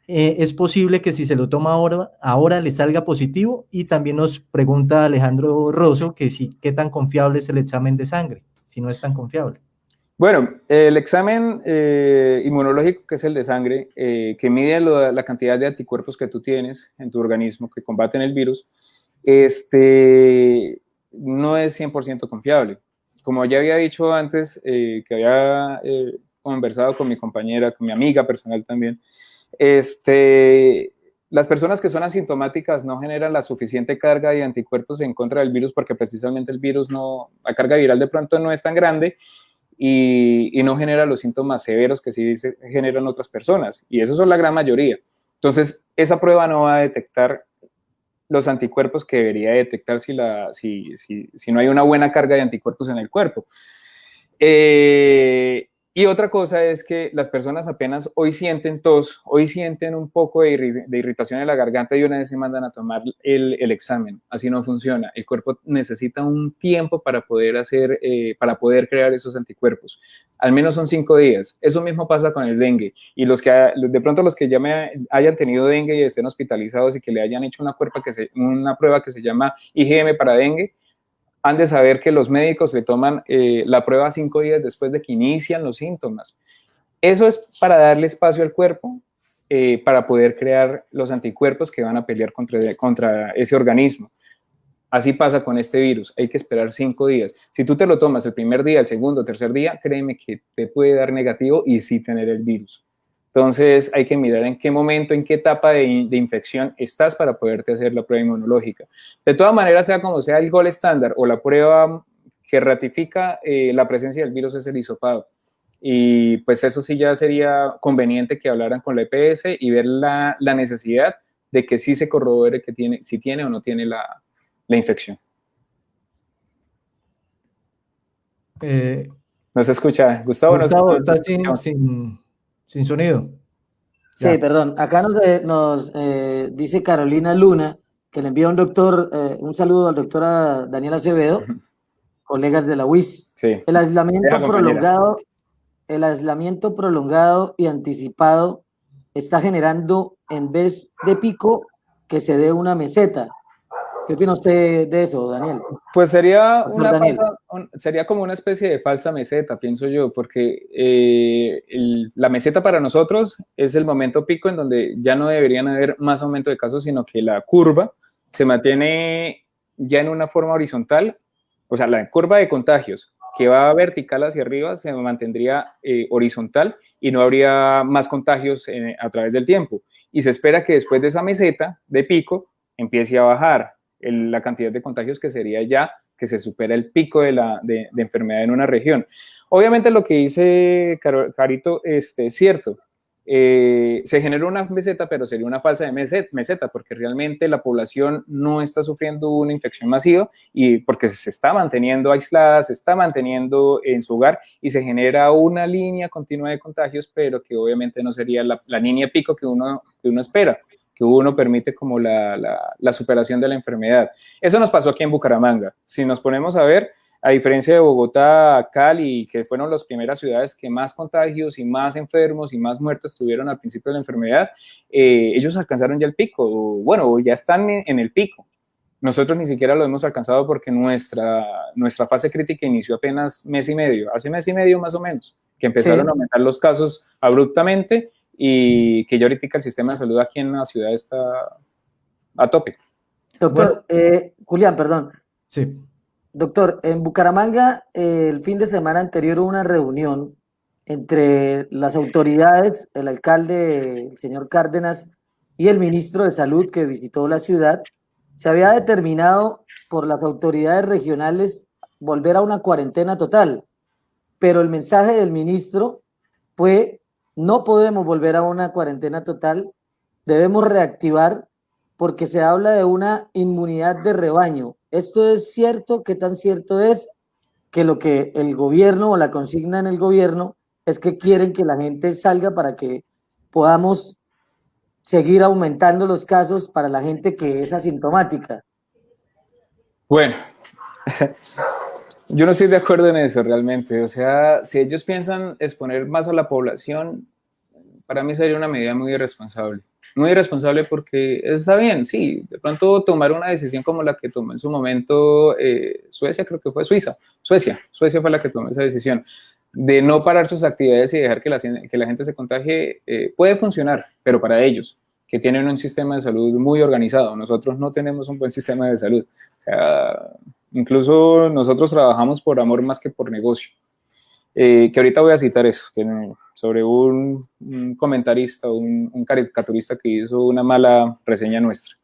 ¿Es posible que si se lo toma ahora le salga positivo? Y también nos pregunta Alejandro Rosso que si, ¿qué tan confiable es el examen de sangre? Si no es tan confiable. Bueno, el examen inmunológico, que es el de sangre, que mide la cantidad de anticuerpos que tú tienes en tu organismo que combaten el virus, no es 100% confiable. Como ya había dicho antes, que había conversado con mi compañera, con mi amiga personal también, las personas que son asintomáticas no generan la suficiente carga de anticuerpos en contra del virus porque precisamente el virus la carga viral de pronto no es tan grande y no genera los síntomas severos que sí generan otras personas, y esos son la gran mayoría. Entonces, esa prueba no va a detectar los anticuerpos que debería detectar si no hay una buena carga de anticuerpos en el cuerpo. Y otra cosa es que las personas apenas hoy sienten tos, hoy sienten un poco de irritación en la garganta y una vez se mandan a tomar el examen. Así no funciona. El cuerpo necesita un tiempo para poder crear esos anticuerpos. Al menos son 5 días. Eso mismo pasa con el dengue. Y de pronto los que ya hayan tenido dengue y estén hospitalizados y que le hayan hecho una prueba que se llama IgM para dengue, han de saber que los médicos le toman la prueba 5 días después de que inician los síntomas. Eso es para darle espacio al cuerpo para poder crear los anticuerpos que van a pelear contra ese organismo. Así pasa con este virus, hay que esperar 5 días. Si tú te lo tomas el primer día, el segundo, tercer día, créeme que te puede dar negativo y sí tener el virus. Entonces hay que mirar en qué momento, en qué etapa de infección estás para poderte hacer la prueba inmunológica. De todas maneras, sea como sea, el gold estándar o la prueba que ratifica la presencia del virus es el hisopado. Y pues eso sí ya sería conveniente que hablaran con la EPS y ver la necesidad de que sí se corrobore si tiene o no tiene la infección. No se escucha. Gustavo, estás sin sonido. Sí, ya. Perdón. Acá nos dice Carolina Luna que le envía un saludo al doctor Daniel Acevedo, colegas de la UIS. Sí. El aislamiento prolongado y anticipado está generando, en vez de pico, que se dé una meseta. ¿Qué opina usted de eso, Daniel? Pues sería como una especie de falsa meseta, pienso yo, porque la meseta para nosotros es el momento pico en donde ya no deberían haber más aumento de casos, sino que la curva se mantiene ya en una forma horizontal, o sea, la curva de contagios que va vertical hacia arriba se mantendría horizontal y no habría más contagios a través del tiempo. Y se espera que después de esa meseta de pico empiece a bajar la cantidad de contagios, que sería ya que se supera el pico de enfermedad en una región. Obviamente lo que dice Carito es cierto. Se generó una meseta, pero sería una falsa meseta, porque realmente la población no está sufriendo una infección masiva y porque se está manteniendo aislada, se está manteniendo en su hogar y se genera una línea continua de contagios, pero que obviamente no sería la línea pico que uno espera, que uno permite como la superación de la enfermedad. Eso nos pasó aquí en Bucaramanga. Si nos ponemos a ver, A diferencia de Bogotá, Cali, que fueron las primeras ciudades que más contagios y más enfermos y más muertes tuvieron al principio de la enfermedad, ellos alcanzaron ya el pico, bueno, ya están en el pico. Nosotros ni siquiera lo hemos alcanzado porque nuestra fase crítica inició apenas mes y medio, hace mes y medio más o menos, que empezaron a aumentar los casos abruptamente y que ya ahorita el sistema de salud aquí en la ciudad está a tope. Doctor, Julián, perdón. Sí. Doctor, en Bucaramanga el fin de semana anterior hubo una reunión entre las autoridades, el alcalde, el señor Cárdenas, y el ministro de Salud que visitó la ciudad. Se había determinado por las autoridades regionales volver a una cuarentena total, pero el mensaje del ministro fue: no podemos volver a una cuarentena total, debemos reactivar porque se habla de una inmunidad de rebaño. ¿Esto es cierto? ¿Qué tan cierto es que lo que el gobierno o la consigna en el gobierno es que quieren que la gente salga para que podamos seguir aumentando los casos para la gente que es asintomática? Bueno, yo no estoy de acuerdo en eso realmente. O sea, si ellos piensan exponer más a la población, para mí sería una medida muy irresponsable. Muy irresponsable porque está bien, sí, de pronto tomar una decisión como la que tomó en su momento Suecia, creo que fue Suecia fue la que tomó esa decisión, de no parar sus actividades y dejar que la gente se contagie, puede funcionar, pero para ellos, que tienen un sistema de salud muy organizado. Nosotros no tenemos un buen sistema de salud. O sea, incluso nosotros trabajamos por amor más que por negocio. Que ahorita voy a citar eso, sobre un comentarista, un caricaturista que hizo una mala reseña nuestra.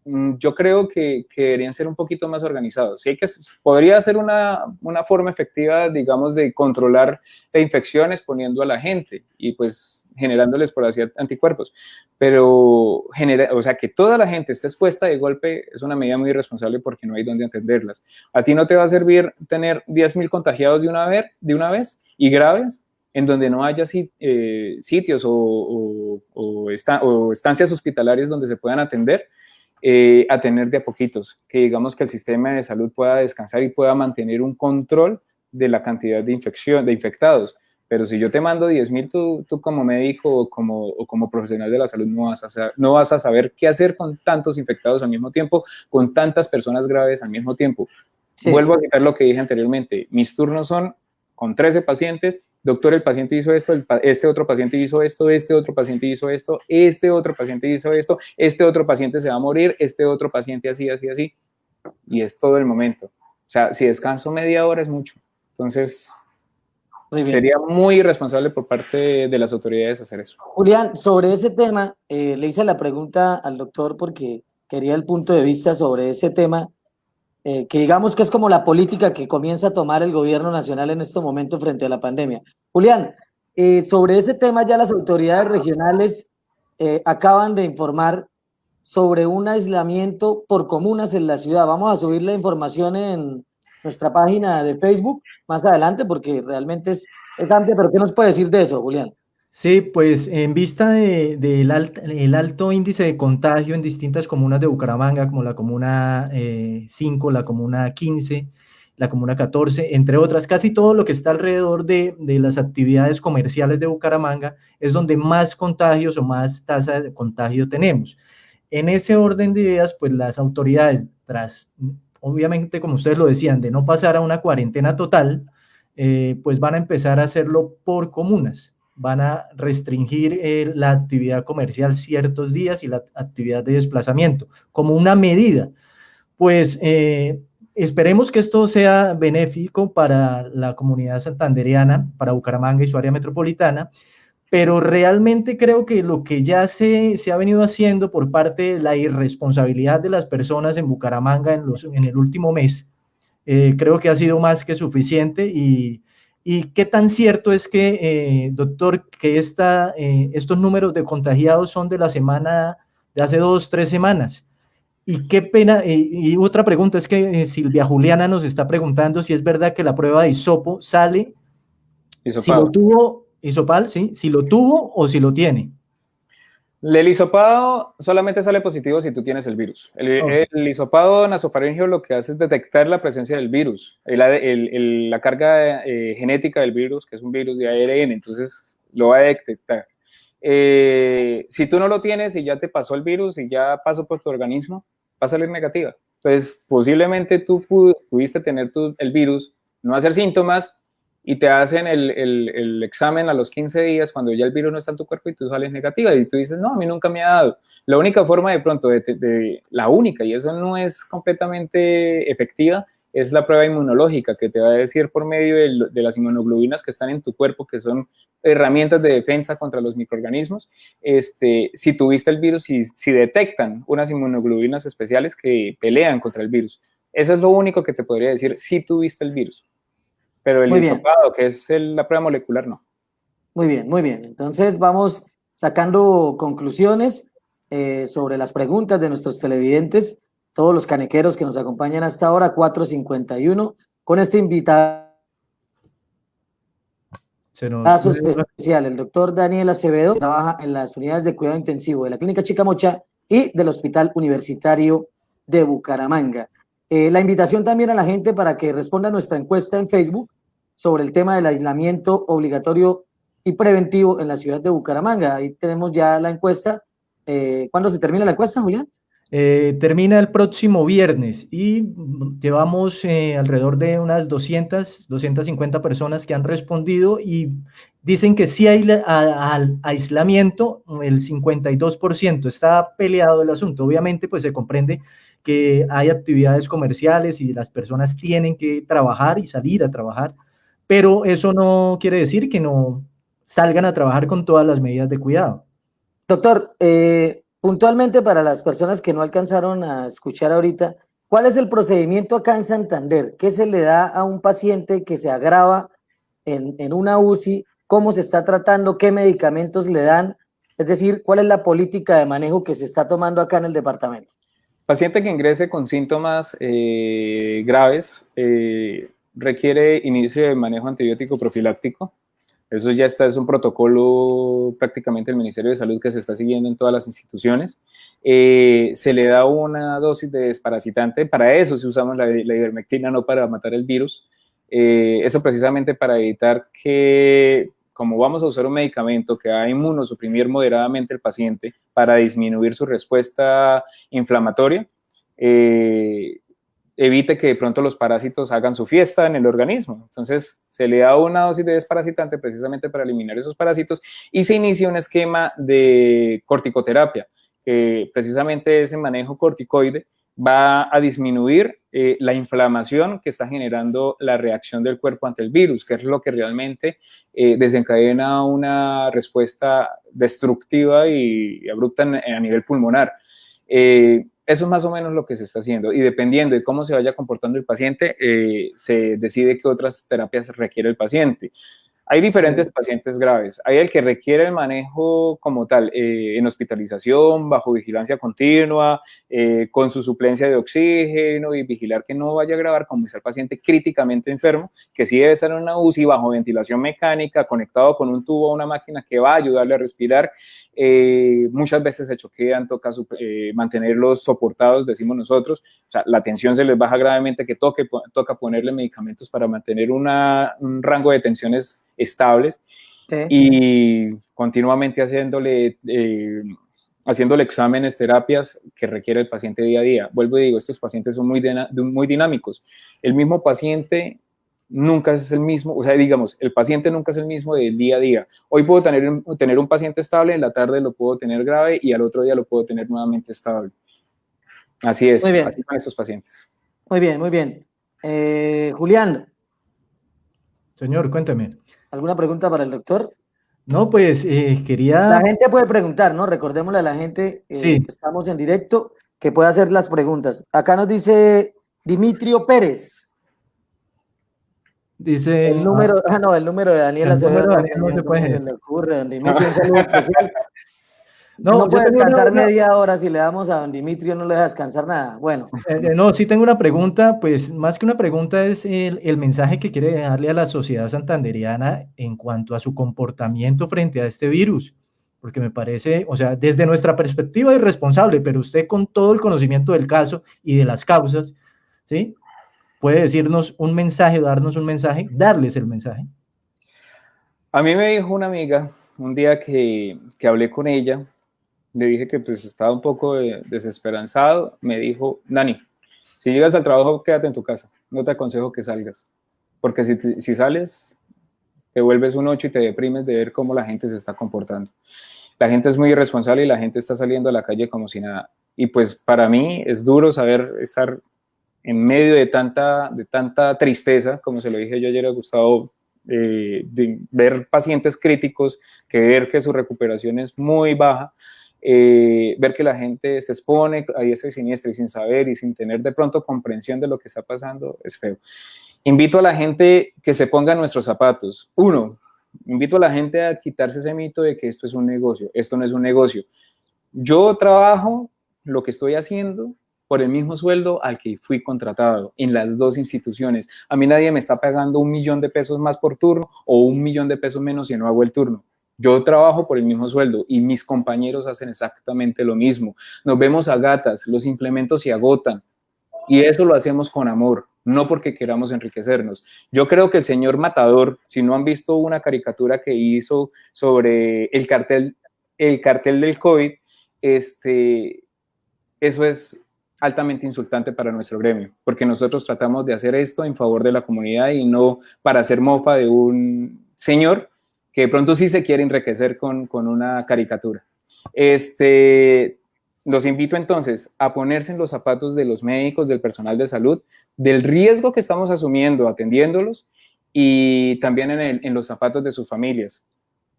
Yo creo que deberían ser un poquito más organizados. Sí, podría ser una forma efectiva, digamos, de controlar la infección exponiendo a la gente y pues generándoles por así anticuerpos, pero o sea, que toda la gente esté expuesta de golpe es una medida muy irresponsable porque no hay dónde atenderlas. A ti no te va a servir tener 10,000 contagiados de una vez y graves, en donde no haya sitios o estancias hospitalarias donde se puedan atender, a tener de a poquitos, que digamos que el sistema de salud pueda descansar y pueda mantener un control de la cantidad de infectados. Pero si yo te mando 10,000, tú como médico o como profesional de la salud no vas a saber qué hacer con tantos infectados al mismo tiempo, con tantas personas graves al mismo tiempo. Sí. Vuelvo a citar lo que dije anteriormente, mis turnos son con 13 pacientes. Doctor, el paciente hizo esto, este otro paciente hizo esto, este otro paciente hizo esto, este otro paciente hizo esto, este otro paciente se va a morir, este otro paciente así, así, así. Y es todo el momento. O sea, si descanso media hora es mucho. Entonces, sería muy irresponsable por parte de las autoridades hacer eso. Julián, sobre ese tema, le hice la pregunta al doctor porque quería el punto de vista sobre ese tema. Que digamos que es como la política que comienza a tomar el gobierno nacional en este momento frente a la pandemia. Julián, sobre ese tema ya las autoridades regionales acaban de informar sobre un aislamiento por comunas en la ciudad. Vamos a subir la información en nuestra página de Facebook más adelante porque realmente es amplia, pero ¿qué nos puede decir de eso, Julián? Sí, pues en vista del alto índice de contagio en distintas comunas de Bucaramanga, como la comuna 5, la comuna 15, la comuna 14, entre otras, casi todo lo que está alrededor de las actividades comerciales de Bucaramanga es donde más contagios o más tasa de contagio tenemos. En ese orden de ideas, pues las autoridades, obviamente, como ustedes lo decían, de no pasar a una cuarentena total, pues van a empezar a hacerlo por comunas. Van a restringir la actividad comercial ciertos días y la actividad de desplazamiento como una medida. Pues esperemos que esto sea benéfico para la comunidad santandereana, para Bucaramanga y su área metropolitana, pero realmente creo que lo que ya se ha venido haciendo por parte de la irresponsabilidad de las personas en Bucaramanga en el último mes, creo que ha sido más que suficiente. ¿Y qué tan cierto es que, doctor, que estos números de contagiados son de la semana de hace 2 o 3 semanas? Y qué pena, y otra pregunta es que Silvia Juliana nos está preguntando si es verdad que la prueba de hisopo sale, si lo tuvo, hisopal, ¿sí? Si lo tuvo o si lo tiene. El hisopado solamente sale positivo si tú tienes el virus. El hisopado nasofaringeo lo que hace es detectar la presencia del virus, la carga genética del virus, que es un virus de ARN, entonces lo va a detectar. Si tú no lo tienes y ya te pasó el virus y ya pasó por tu organismo, va a salir negativa. Entonces, posiblemente tú pudiste tener el virus, no hacer síntomas, y te hacen el examen a los 15 días cuando ya el virus no está en tu cuerpo y tú sales negativa y tú dices, no, a mí nunca me ha dado. La única forma de pronto, la única, y eso no es completamente efectiva, es la prueba inmunológica, que te va a decir por medio de las inmunoglobulinas que están en tu cuerpo, que son herramientas de defensa contra los microorganismos, si tuviste el virus y si detectan unas inmunoglobulinas especiales que pelean contra el virus. Eso es lo único que te podría decir si tuviste el virus. Pero el hisopado, que es la prueba molecular, no. Muy bien, muy bien. Entonces vamos sacando conclusiones sobre las preguntas de nuestros televidentes, todos los canequeros que nos acompañan hasta ahora, 4:51, con este invitado especial, el doctor Daniel Acevedo, que trabaja en las unidades de cuidado intensivo de la Clínica Chicamocha y del Hospital Universitario de Bucaramanga. La invitación también a la gente para que responda a nuestra encuesta en Facebook sobre el tema del aislamiento obligatorio y preventivo en la ciudad de Bucaramanga. Ahí tenemos ya la encuesta. ¿Cuándo se termina la encuesta, Julián? Termina el próximo viernes y llevamos alrededor de unas 250 personas que han respondido y dicen que sí hay al aislamiento, el 52%. Está peleado el asunto. Obviamente, pues se comprende que hay actividades comerciales y las personas tienen que trabajar y salir a trabajar, pero eso no quiere decir que no salgan a trabajar con todas las medidas de cuidado. Doctor, puntualmente para las personas que no alcanzaron a escuchar ahorita, ¿cuál es el procedimiento acá en Santander? ¿Qué se le da a un paciente que se agrava en una UCI? ¿Cómo se está tratando? ¿Qué medicamentos le dan? Es decir, ¿cuál es la política de manejo que se está tomando acá en el departamento? Paciente que ingrese con síntomas graves requiere inicio de manejo antibiótico profiláctico. Eso ya es un protocolo prácticamente del Ministerio de Salud que se está siguiendo en todas las instituciones. Se le da una dosis de desparasitante. Para eso sí usamos la ivermectina, no para matar el virus. Eso precisamente para evitar que, como vamos a usar un medicamento que va a inmunosuprimir moderadamente el paciente para disminuir su respuesta inflamatoria, evite que de pronto los parásitos hagan su fiesta en el organismo. Entonces, se le da una dosis de desparasitante precisamente para eliminar esos parásitos y se inicia un esquema de corticoterapia, que precisamente ese manejo corticoide va a disminuir la inflamación que está generando la reacción del cuerpo ante el virus, que es lo que realmente desencadena una respuesta destructiva y abrupta a nivel pulmonar. Eso es más o menos lo que se está haciendo y dependiendo de cómo se vaya comportando el paciente, se decide qué otras terapias requiere el paciente. Hay diferentes pacientes graves. Hay el que requiere el manejo como tal, en hospitalización, bajo vigilancia continua, con su suplencia de oxígeno y vigilar que no vaya a agravar, como es el paciente críticamente enfermo, que sí debe estar en una UCI bajo ventilación mecánica, conectado con un tubo a una máquina que va a ayudarle a respirar. Muchas veces se choquean, toca mantenerlos soportados, decimos nosotros. O sea, la tensión se les baja gravemente, que toca ponerle medicamentos para mantener un rango de tensiones estables. Sí. Y continuamente haciéndole exámenes, terapias que requiere el paciente día a día. Vuelvo y digo, estos pacientes son muy dinámicos. El mismo paciente nunca es el mismo, o sea, digamos, el paciente nunca es el mismo del día a día. Hoy puedo tener un paciente estable, en la tarde lo puedo tener grave y al otro día lo puedo tener nuevamente estable. Así es, muy bien. Así con estos pacientes. Muy bien, muy bien. Julián. Señor, cuéntame. ¿Alguna pregunta para el doctor? No, pues quería... La gente puede preguntar, ¿no? Recordémosle a la gente sí. que estamos en directo, que puede hacer las preguntas. Acá nos dice Dimitrio Pérez. Dice... El número, no, el número de Daniel Acevedo. No se puede. Se le ocurre, don Dimitrio, un saludo especial. No puede descansar media hora, si le damos a don Dimitrio no le deja descansar nada. Bueno. No, sí tengo una pregunta, pues más que una pregunta es el mensaje que quiere dejarle a la sociedad santanderiana en cuanto a su comportamiento frente a este virus. porque me parece, o sea, desde nuestra perspectiva irresponsable, pero usted con todo el conocimiento del caso y de las causas, ¿sí? Puede decirnos un mensaje, darnos un mensaje, darles el mensaje. A mí me dijo una amiga, un día que hablé con ella, le dije que pues estaba un poco desesperanzado, me dijo, Dani, si llegas al trabajo, quédate en tu casa, no te aconsejo que salgas, porque si sales, te vuelves un 8 y te deprimes de ver cómo la gente se está comportando. La gente es muy irresponsable y la gente está saliendo a la calle como si nada. Y pues para mí es duro saber estar en medio de tanta tristeza, como se lo dije yo ayer a Gustavo, de ver pacientes críticos, que ver que su recuperación es muy baja, ver que la gente se expone a diestra y siniestra y sin saber y sin tener de pronto comprensión de lo que está pasando, es feo. Invito a la gente que se ponga en nuestros zapatos. Uno, invito a la gente a quitarse ese mito de que esto es un negocio. Esto no es un negocio. Yo trabajo lo que estoy haciendo por el mismo sueldo al que fui contratado en las dos instituciones. A mí nadie me está pagando 1.000.000 de pesos más por turno o 1.000.000 de pesos menos si no hago el turno. Yo trabajo por el mismo sueldo y mis compañeros hacen exactamente lo mismo. Nos vemos a gatas, los implementos se agotan y eso lo hacemos con amor, no porque queramos enriquecernos. Yo creo que el señor Matador, si no han visto una caricatura que hizo sobre el cartel del COVID, eso es altamente insultante para nuestro gremio, porque nosotros tratamos de hacer esto en favor de la comunidad y no para hacer mofa de un señor que de pronto sí se quiere enriquecer con una caricatura. Los invito entonces a ponerse en los zapatos de los médicos, del personal de salud, del riesgo que estamos asumiendo atendiéndolos y también en los zapatos de sus familias,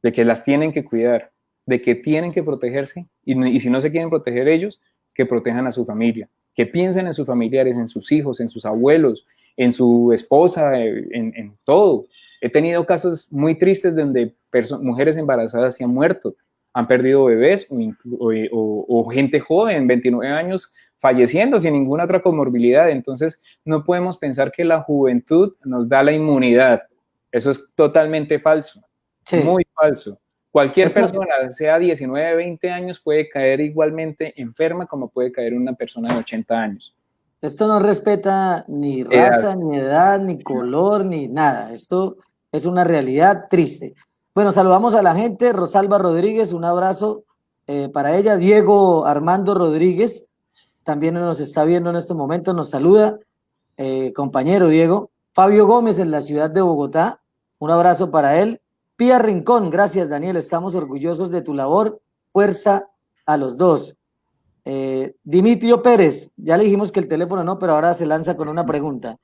de que las tienen que cuidar, de que tienen que protegerse y si no se quieren proteger ellos, que protejan a su familia, que piensen en sus familiares, en sus hijos, en sus abuelos, en su esposa, en todo. He tenido casos muy tristes donde mujeres embarazadas se han muerto, han perdido bebés o gente joven, 29 años, falleciendo sin ninguna otra comorbilidad. Entonces, no podemos pensar que la juventud nos da la inmunidad. Eso es totalmente falso, sí. Muy falso. Cualquier persona, sea 19, 20 años, puede caer igualmente enferma como puede caer una persona de 80 años. Esto no respeta ni raza, ni edad, ni color, ni nada. Esto es una realidad triste. Bueno, saludamos a la gente. Rosalba Rodríguez, un abrazo para ella. Diego Armando Rodríguez también nos está viendo en este momento, nos saluda. Compañero Diego. Fabio Gómez en la ciudad de Bogotá, un abrazo para él. Pía Rincón, gracias Daniel, estamos orgullosos de tu labor. Fuerza a los dos. Dimitrio Pérez, ya le dijimos que el teléfono no, pero ahora se lanza con una pregunta.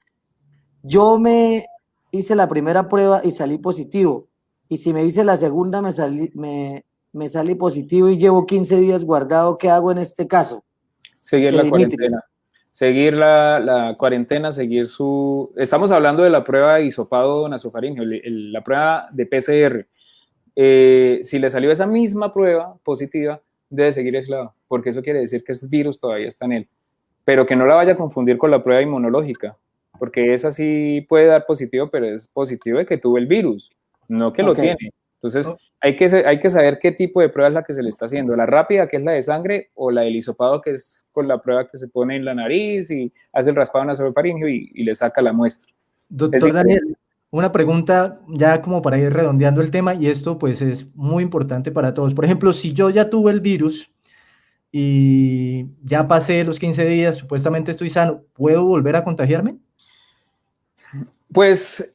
Yo me hice la primera prueba y salí positivo, y si me hice la segunda me salí positivo y llevo 15 días guardado, ¿qué hago en este caso? Seguir la cuarentena. Seguir la cuarentena, Estamos hablando de la prueba de hisopado nasofaríngeo, la prueba de PCR. Si le salió esa misma prueba positiva, debe seguir aislado, porque eso quiere decir que ese virus todavía está en él. Pero que no la vaya a confundir con la prueba inmunológica, porque esa sí puede dar positivo, pero es positivo de que tuvo el virus, no que lo tiene. Entonces, hay que saber qué tipo de prueba es la que se le está haciendo. La rápida, que es la de sangre, o la del hisopado, que es con la prueba que se pone en la nariz y hace el raspado nasofaríngeo y le saca la muestra. Doctor Daniel, una pregunta ya como para ir redondeando el tema, y esto pues es muy importante para todos. Por ejemplo, si yo ya tuve el virus y ya pasé los 15 días, supuestamente estoy sano, ¿puedo volver a contagiarme? Pues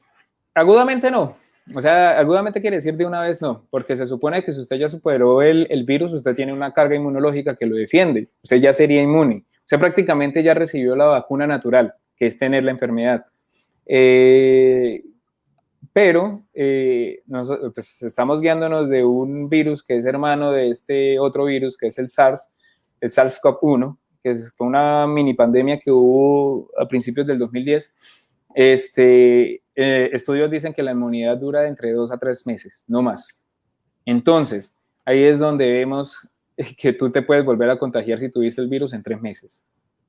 agudamente no. O sea, agudamente quiere decir de una vez no, porque se supone que si usted ya superó el virus, usted tiene una carga inmunológica que lo defiende, usted ya sería inmune, usted prácticamente ya recibió la vacuna natural, que es tener la enfermedad. Pero pues estamos guiándonos de un virus que es hermano de este otro virus, que es el SARS-CoV-1, que fue una mini pandemia que hubo a principios del 2010. Estudios dicen que la inmunidad dura de entre 2 a 3 meses, no más. Entonces, ahí es donde vemos que tú te puedes volver a contagiar si tuviste el virus en 3 meses,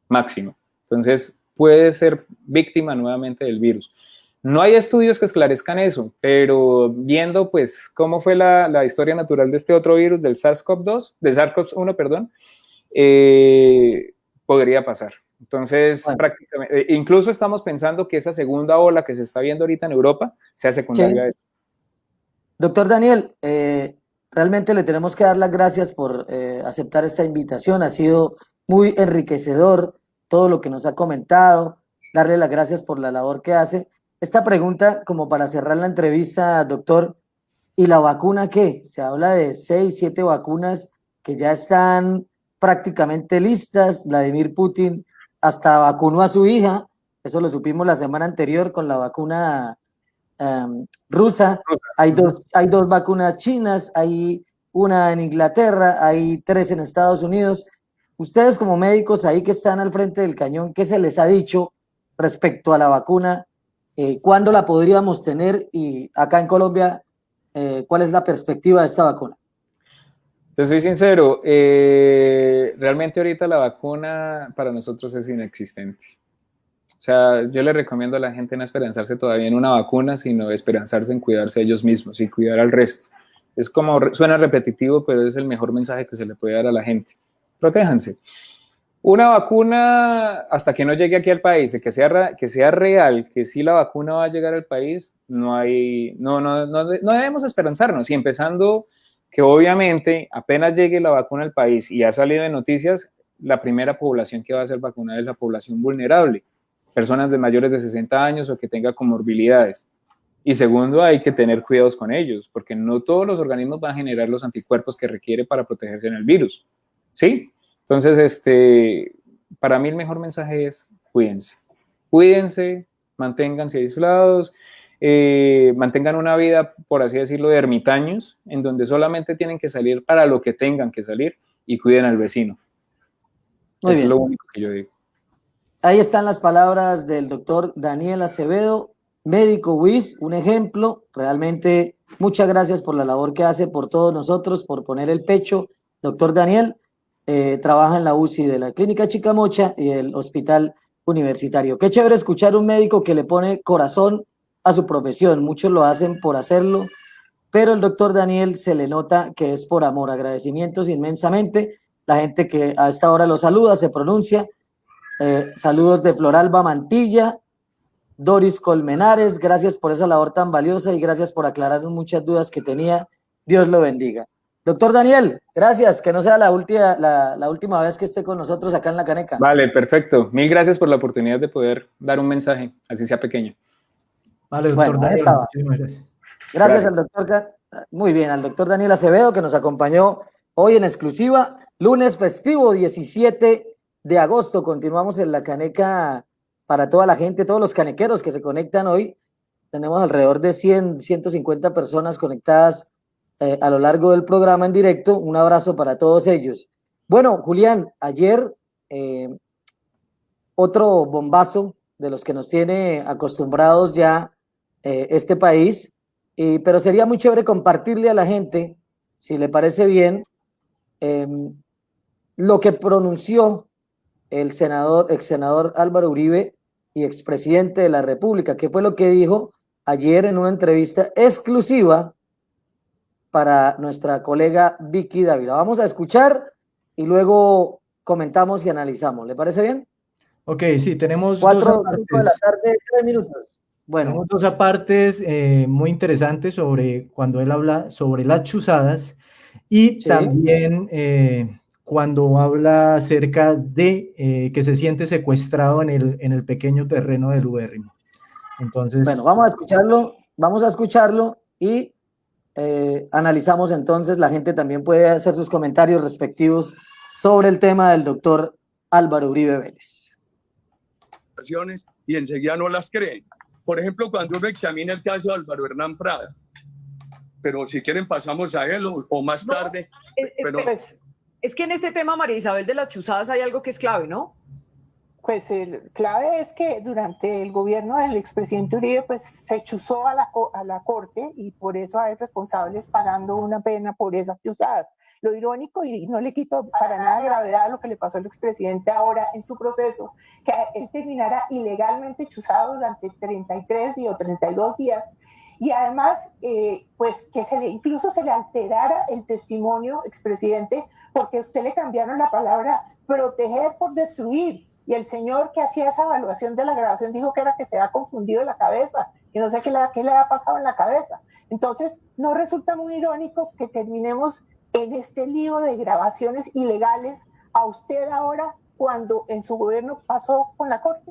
máximo. Entonces, puedes ser víctima nuevamente del virus. No hay estudios que esclarezcan eso, pero viendo pues cómo fue la historia natural de este otro virus, del SARS-CoV-1, perdón, podría pasar. Entonces, Bueno. prácticamente, incluso estamos pensando que esa segunda ola que se está viendo ahorita en Europa sea secundaria a eso. Doctor Daniel, realmente le tenemos que dar las gracias por aceptar esta invitación. Ha sido muy enriquecedor todo lo que nos ha comentado. Darle las gracias por la labor que hace. Esta pregunta, como para cerrar la entrevista, doctor, ¿y la vacuna qué? Se habla de 6, 7 vacunas que ya están prácticamente listas. Vladimir Putin hasta vacunó a su hija. Eso lo supimos la semana anterior con la vacuna rusa. Hay dos vacunas chinas, hay una en Inglaterra, hay 3 en Estados Unidos. Ustedes como médicos ahí que están al frente del cañón, ¿qué se les ha dicho respecto a la vacuna? ¿Cuándo la podríamos tener? Y acá en Colombia, ¿cuál es la perspectiva de esta vacuna? Te soy sincero, realmente ahorita la vacuna para nosotros es inexistente. O sea, yo le recomiendo a la gente no esperanzarse todavía en una vacuna, sino esperanzarse en cuidarse ellos mismos y cuidar al resto. Es como, suena repetitivo, pero es el mejor mensaje que se le puede dar a la gente. Protéjanse. Una vacuna, hasta que no llegue aquí al país, que sea real, que sí la vacuna va a llegar al país, no debemos esperanzarnos. Y empezando que obviamente apenas llegue la vacuna al país y ha salido en noticias, la primera población que va a ser vacunada es la población vulnerable, personas de mayores de 60 años o que tengan comorbilidades. Y segundo, hay que tener cuidados con ellos, porque no todos los organismos van a generar los anticuerpos que requiere para protegerse en el virus. ¿Sí? Entonces, para mí el mejor mensaje es cuídense, manténganse aislados, mantengan una vida, por así decirlo, de ermitaños, en donde solamente tienen que salir para lo que tengan que salir y cuiden al vecino. Muy bien. Es lo único que yo digo. Ahí están las palabras del doctor Daniel Acevedo, médico WIS, un ejemplo. Realmente muchas gracias por la labor que hace por todos nosotros, por poner el pecho. Doctor Daniel trabaja en la UCI de la Clínica Chicamocha y el Hospital Universitario. Qué chévere escuchar un médico que le pone corazón a su profesión. Muchos lo hacen por hacerlo, pero el doctor Daniel se le nota que es por amor. Agradecimientos inmensamente. La gente que a esta hora lo saluda, se pronuncia. Saludos de Floralba Mantilla, Doris Colmenares, gracias por esa labor tan valiosa y gracias por aclarar muchas dudas que tenía. Dios lo bendiga. Doctor Daniel, gracias, que no sea la última vez que esté con nosotros acá en La Caneca. Vale, perfecto. Mil gracias por la oportunidad de poder dar un mensaje, así sea pequeño. Vale, doctor Daniel, muchísimas gracias. Gracias al doctor, muy bien, al doctor Daniel Acevedo que nos acompañó hoy en exclusiva, lunes festivo 17 de agosto. Continuamos en La Caneca para toda la gente, todos los canequeros que se conectan hoy. Tenemos alrededor de 100, 150 personas conectadas a lo largo del programa en directo. Un abrazo para todos ellos. Bueno, Julián, ayer otro bombazo de los que nos tiene acostumbrados ya este país, pero sería muy chévere compartirle a la gente, si le parece bien, lo que pronunció el ex senador Álvaro Uribe y expresidente de la República, que fue lo que dijo ayer en una entrevista exclusiva para nuestra colega Vicky Dávila. Vamos a escuchar y luego comentamos y analizamos. ¿Le parece bien? Ok, sí, tenemos 4 de la tarde, 3 minutos. Bueno. Tenemos dos apartes muy interesantes sobre cuando él habla sobre las chuzadas y sí, también cuando habla acerca de que se siente secuestrado en el pequeño terreno del ubérrimo. Entonces, bueno, vamos a escucharlo y analizamos entonces. La gente también puede hacer sus comentarios respectivos sobre el tema del doctor Álvaro Uribe Vélez. Y enseguida no las creen. Por ejemplo, cuando uno examina el caso de Álvaro Hernán Prada, pero si quieren pasamos a él o más tarde. Es que en este tema, María Isabel, de las chuzadas hay algo que es clave, ¿no? Pues el clave es que durante el gobierno del expresidente Uribe pues se chuzó a la corte y por eso hay responsables pagando una pena por esas chuzadas. Lo irónico, y no le quito para nada gravedad a lo que le pasó al expresidente ahora en su proceso, que él terminara ilegalmente chuzado durante 33 días o 32 días, y además pues que incluso se le alterara el testimonio, expresidente, porque a usted le cambiaron la palabra proteger por destruir. Y el señor que hacía esa evaluación de la grabación dijo que era que se ha confundido la cabeza, y no sé qué le ha pasado en la cabeza. Entonces, ¿no resulta muy irónico que terminemos en este lío de grabaciones ilegales a usted ahora cuando en su gobierno pasó con la Corte?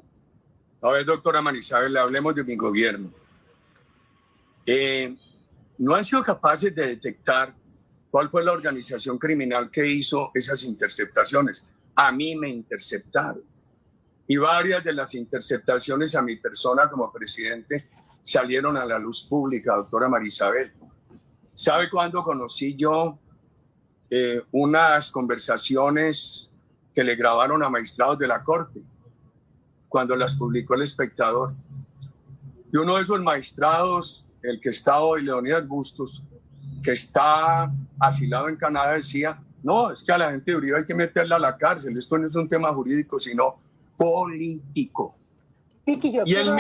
A ver, doctora Marisabel, hablemos de mi gobierno. No han sido capaces de detectar cuál fue la organización criminal que hizo esas interceptaciones. A mí me interceptaron. Y varias de las interceptaciones a mi persona como presidente salieron a la luz pública, doctora Marisabel. ¿Sabe cuándo conocí yo unas conversaciones que le grabaron a magistrados de la Corte? Cuando las publicó El Espectador. Y uno de esos magistrados, el que está hoy, Leonidas Bustos, que está asilado en Canadá, decía, no, es que a la gente de Uribe hay que meterla a la cárcel, esto no es un tema jurídico, sino político. Vicky, Y él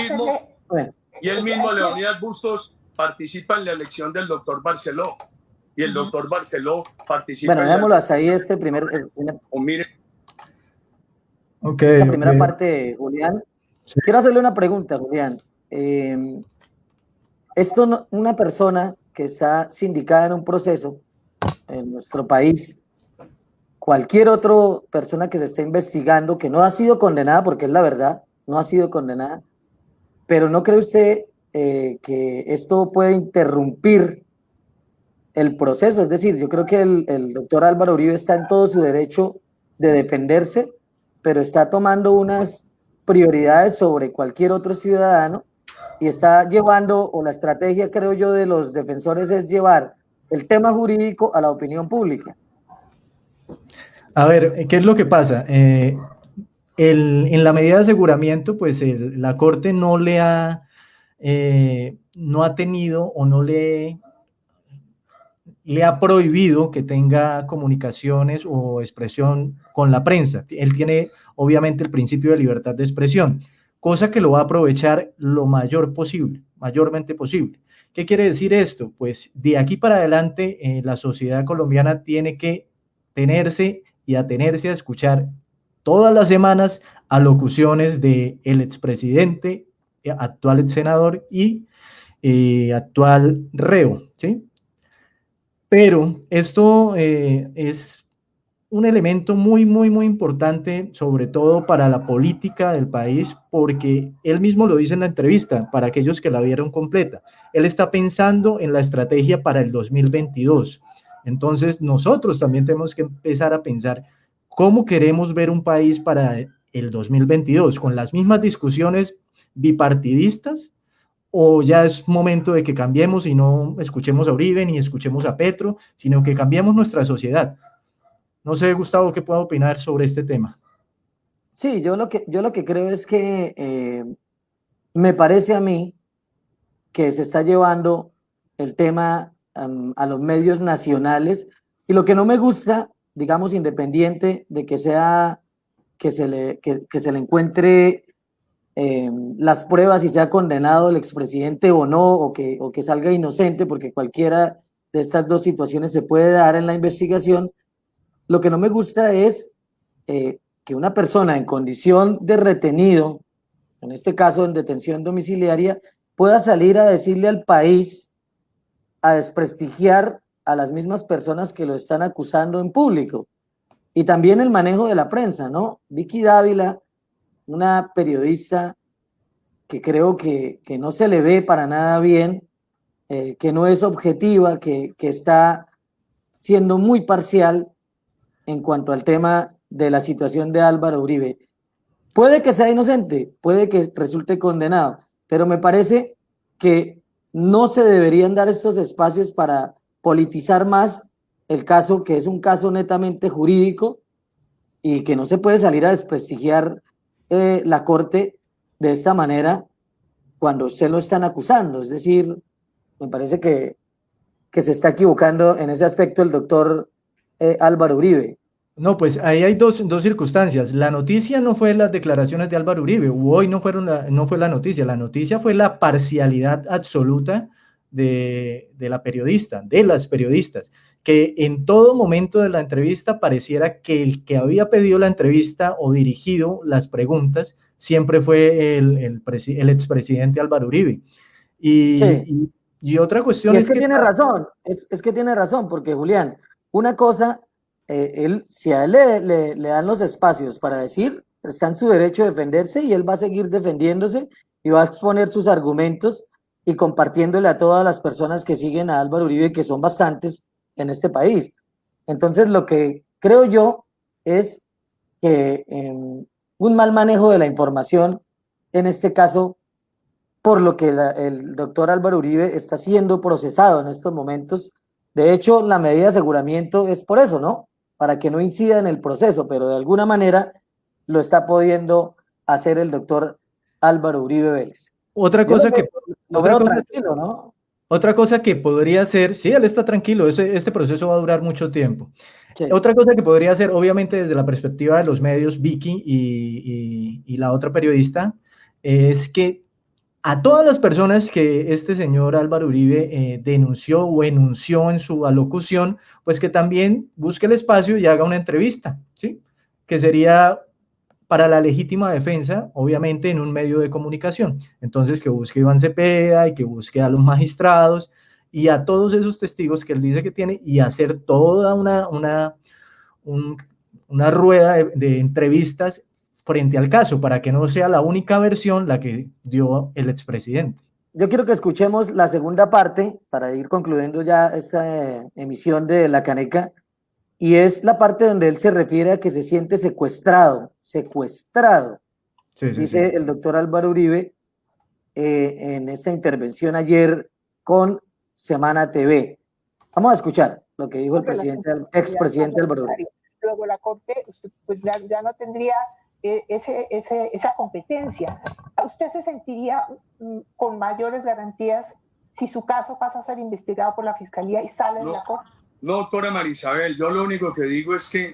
mismo, Leonidas Bustos, participa en la elección del doctor Barceló. Y el doctor Barceló participa en la... hasta ahí mire. Esa primera parte, Julián. Sí. Quiero hacerle una pregunta, Julián. Una persona que está sindicada en un proceso en nuestro país, cualquier otra persona que se esté investigando, que no ha sido condenada, porque es la verdad, no ha sido condenada, pero ¿no cree usted que esto puede interrumpir el proceso? Es decir, yo creo que el doctor Álvaro Uribe está en todo su derecho de defenderse, pero está tomando unas prioridades sobre cualquier otro ciudadano y está llevando, o la estrategia, creo yo, de los defensores es llevar el tema jurídico a la opinión pública. A ver, ¿qué es lo que pasa? En la medida de aseguramiento, pues la Corte no ha tenido o no le ha prohibido que tenga comunicaciones o expresión con la prensa. Él tiene, obviamente, el principio de libertad de expresión, cosa que lo va a aprovechar lo mayormente posible. ¿Qué quiere decir esto? Pues de aquí para adelante, la sociedad colombiana tiene que tenerse y atenerse a escuchar todas las semanas alocuciones del expresidente, actual exsenador y actual reo, ¿sí? Pero esto es un elemento muy importante, sobre todo para la política del país, porque él mismo lo dice en la entrevista, para aquellos que la vieron completa. Él está pensando en la estrategia para el 2022. Entonces, nosotros también tenemos que empezar a pensar cómo queremos ver un país para el 2022, con las mismas discusiones bipartidistas, o ya es momento de que cambiemos y no escuchemos a Uribe ni escuchemos a Petro, sino que cambiemos nuestra sociedad. No sé, Gustavo, ¿qué puedo opinar sobre este tema? Sí, yo lo que creo es que me parece a mí que se está llevando el tema a los medios nacionales, y lo que no me gusta, digamos, independiente de que se le encuentre las pruebas y sea condenado el expresidente o no, o que salga inocente, porque cualquiera de estas dos situaciones se puede dar en la investigación. Lo que no me gusta es que una persona en condición de retenido, en este caso en detención domiciliaria, pueda salir a decirle al país, a desprestigiar a las mismas personas que lo están acusando en público. Y también el manejo de la prensa, ¿no? Vicky Dávila, una periodista que creo que no se le ve para nada bien, que no es objetiva, que está siendo muy parcial en cuanto al tema de la situación de Álvaro Uribe. Puede que sea inocente, puede que resulte condenado, pero me parece que no se deberían dar estos espacios para politizar más el caso, que es un caso netamente jurídico y que no se puede salir a desprestigiar la Corte de esta manera cuando usted lo están acusando. Es decir, me parece que se está equivocando en ese aspecto el doctor Álvaro Uribe. No, pues ahí hay dos circunstancias. La noticia no fue las declaraciones de Álvaro Uribe, hoy no fue la noticia fue la parcialidad absoluta de la periodista, de las periodistas, que en todo momento de la entrevista pareciera que el que había pedido la entrevista o dirigido las preguntas siempre fue el expresidente Álvaro Uribe. Sí. Y otra cuestión es que tiene razón, es que tiene razón, porque Julián, una cosa, si a él le dan los espacios para decir, está en su derecho de defenderse y él va a seguir defendiéndose y va a exponer sus argumentos y compartiéndole a todas las personas que siguen a Álvaro Uribe, que son bastantes en este país. Entonces, lo que creo yo es que un mal manejo de la información, en este caso, por lo que el doctor Álvaro Uribe está siendo procesado en estos momentos. De hecho, la medida de aseguramiento es por eso, ¿no? Para que no incida en el proceso, pero de alguna manera lo está pudiendo hacer el doctor Álvaro Uribe Vélez. Otra cosa que... Lo veo tranquilo, ¿no? Otra cosa que podría ser, sí, él está tranquilo, este proceso va a durar mucho tiempo. Sí. Otra cosa que podría ser, obviamente desde la perspectiva de los medios, Vicky y la otra periodista, es que a todas las personas que este señor Álvaro Uribe denunció o enunció en su alocución, pues que también busque el espacio y haga una entrevista, ¿sí? Que sería para la legítima defensa, obviamente en un medio de comunicación. Entonces que busque a Iván Cepeda y que busque a los magistrados y a todos esos testigos que él dice que tiene y hacer toda una rueda de entrevistas frente al caso, para que no sea la única versión la que dio el expresidente. Yo quiero que escuchemos la segunda parte para ir concluyendo ya esta emisión de La Caneca, y es la parte donde él se refiere a que se siente secuestrado, sí, dice el doctor Álvaro Uribe en esta intervención ayer con Semana TV. Vamos a escuchar lo que dijo el expresidente Álvaro Uribe. Luego la Corte pues ya no tendría esa competencia. ¿Usted se sentiría con mayores garantías si su caso pasa a ser investigado por la Fiscalía y sale de la Corte? No, doctora Marisabel, yo lo único que digo es que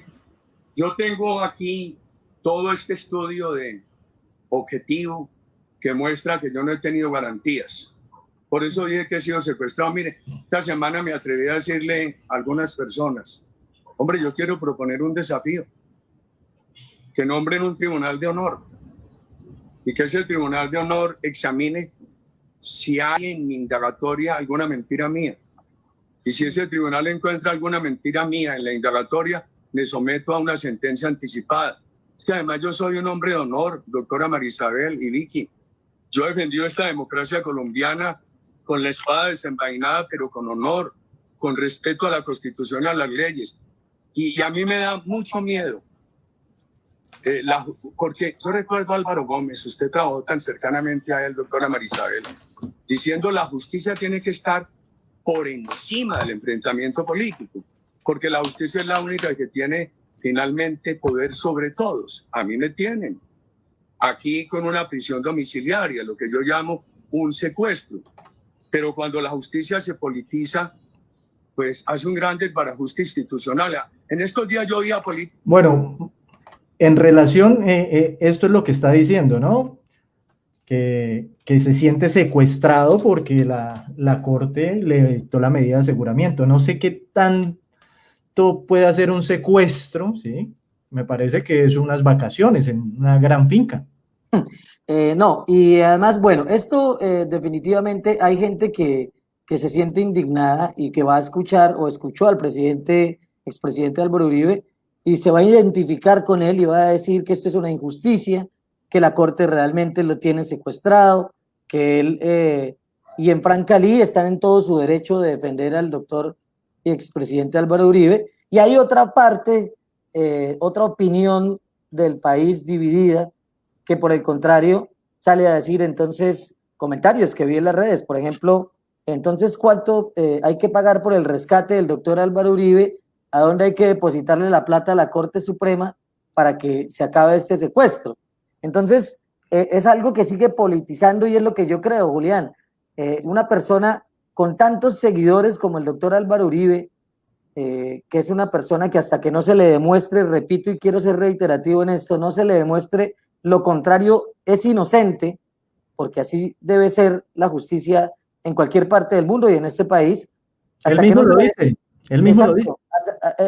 yo tengo aquí todo este estudio de objetivo que muestra que yo no he tenido garantías. Por eso dije que he sido secuestrado. Mire, esta semana me atreví a decirle a algunas personas, hombre, yo quiero proponer un desafío, que nombren un tribunal de honor y que ese tribunal de honor examine si hay en mi indagatoria alguna mentira mía. Y si ese tribunal encuentra alguna mentira mía en la indagatoria, me someto a una sentencia anticipada. Es que además yo soy un hombre de honor, doctora Marisabel y Vicky. Yo he defendido esta democracia colombiana con la espada desenvainada, pero con honor, con respeto a la Constitución y a las leyes. Y a mí me da mucho miedo. Porque yo recuerdo a Álvaro Gómez, usted trabajó tan cercanamente a él, doctora Marisabel, diciendo la justicia tiene que estar por encima del enfrentamiento político, porque la justicia es la única que tiene finalmente poder sobre todos. A mí me tienen aquí con una prisión domiciliaria, lo que yo llamo un secuestro. Pero cuando la justicia se politiza, pues hace un gran desbarajuste institucional. En estos días yo vi a políticos... Bueno, en relación, esto es lo que está diciendo, ¿no? Que se siente secuestrado porque la Corte le dictó la medida de aseguramiento. No sé qué tanto puede hacer un secuestro, ¿sí? Me parece que es unas vacaciones en una gran finca. No, y además, bueno, esto definitivamente hay gente que se siente indignada y que va a escuchar o escuchó al expresidente Álvaro Uribe y se va a identificar con él y va a decir que esto es una injusticia, que la Corte realmente lo tiene secuestrado, que él y en Francalí están en todo su derecho de defender al doctor y expresidente Álvaro Uribe. Y hay otra parte, otra opinión del país dividida, que por el contrario sale a decir entonces comentarios que vi en las redes, por ejemplo, entonces cuánto hay que pagar por el rescate del doctor Álvaro Uribe, a dónde hay que depositarle la plata a la Corte Suprema para que se acabe este secuestro. Entonces, es algo que sigue politizando y es lo que yo creo, Julián. Una persona con tantos seguidores como el doctor Álvaro Uribe, que es una persona que hasta que no se le demuestre, repito y quiero ser reiterativo en esto, no se le demuestre lo contrario, es inocente, porque así debe ser la justicia en cualquier parte del mundo y en este país. Él mismo lo dice, él mismo lo dice.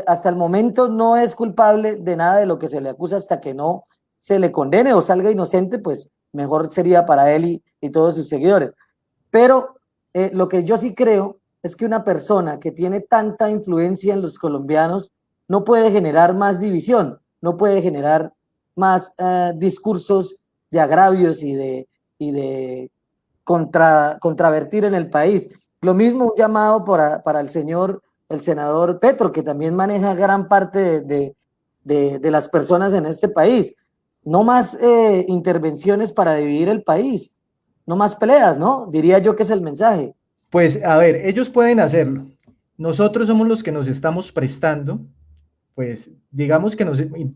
Hasta el momento no es culpable de nada de lo que se le acusa hasta que no se le condene o salga inocente, pues mejor sería para él y todos sus seguidores. Pero lo que yo sí creo es que una persona que tiene tanta influencia en los colombianos no puede generar más división, no puede generar más discursos de agravios y de contravertir en el país. Lo mismo un llamado para el senador Petro, que también maneja gran parte de las personas en este país. No más intervenciones para dividir el país, no más peleas, ¿no? Diría yo que es el mensaje. Pues a ver, ellos pueden hacerlo. Nosotros somos los que nos estamos prestando, pues digamos que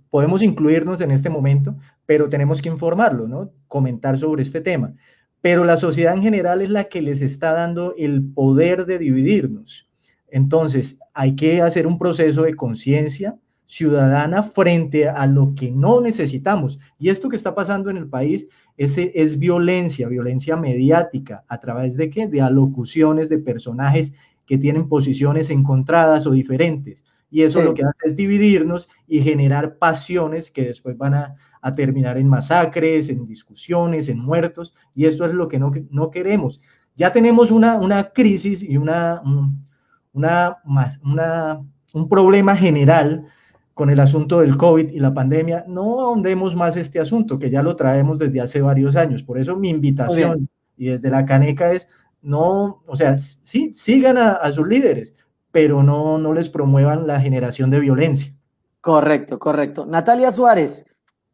podemos incluirnos en este momento, pero tenemos que informarlo, ¿no? Comentar sobre este tema. Pero la sociedad en general es la que les está dando el poder de dividirnos. Entonces, hay que hacer un proceso de conciencia ciudadana frente a lo que no necesitamos. Y esto que está pasando en el país es violencia mediática. ¿A través de qué? De alocuciones de personajes que tienen posiciones encontradas o diferentes. Y eso lo que hace es dividirnos y generar pasiones que después van a terminar en masacres, en discusiones, en muertos, y esto es lo que no queremos. Ya tenemos una crisis y un problema general con el asunto del COVID y la pandemia. No ahondemos más este asunto, que ya lo traemos desde hace varios años. Por eso mi invitación y desde la Caneca es, no, o sea, sí, sigan a sus líderes, pero no les promuevan la generación de violencia. Correcto, correcto. Natalia Suárez,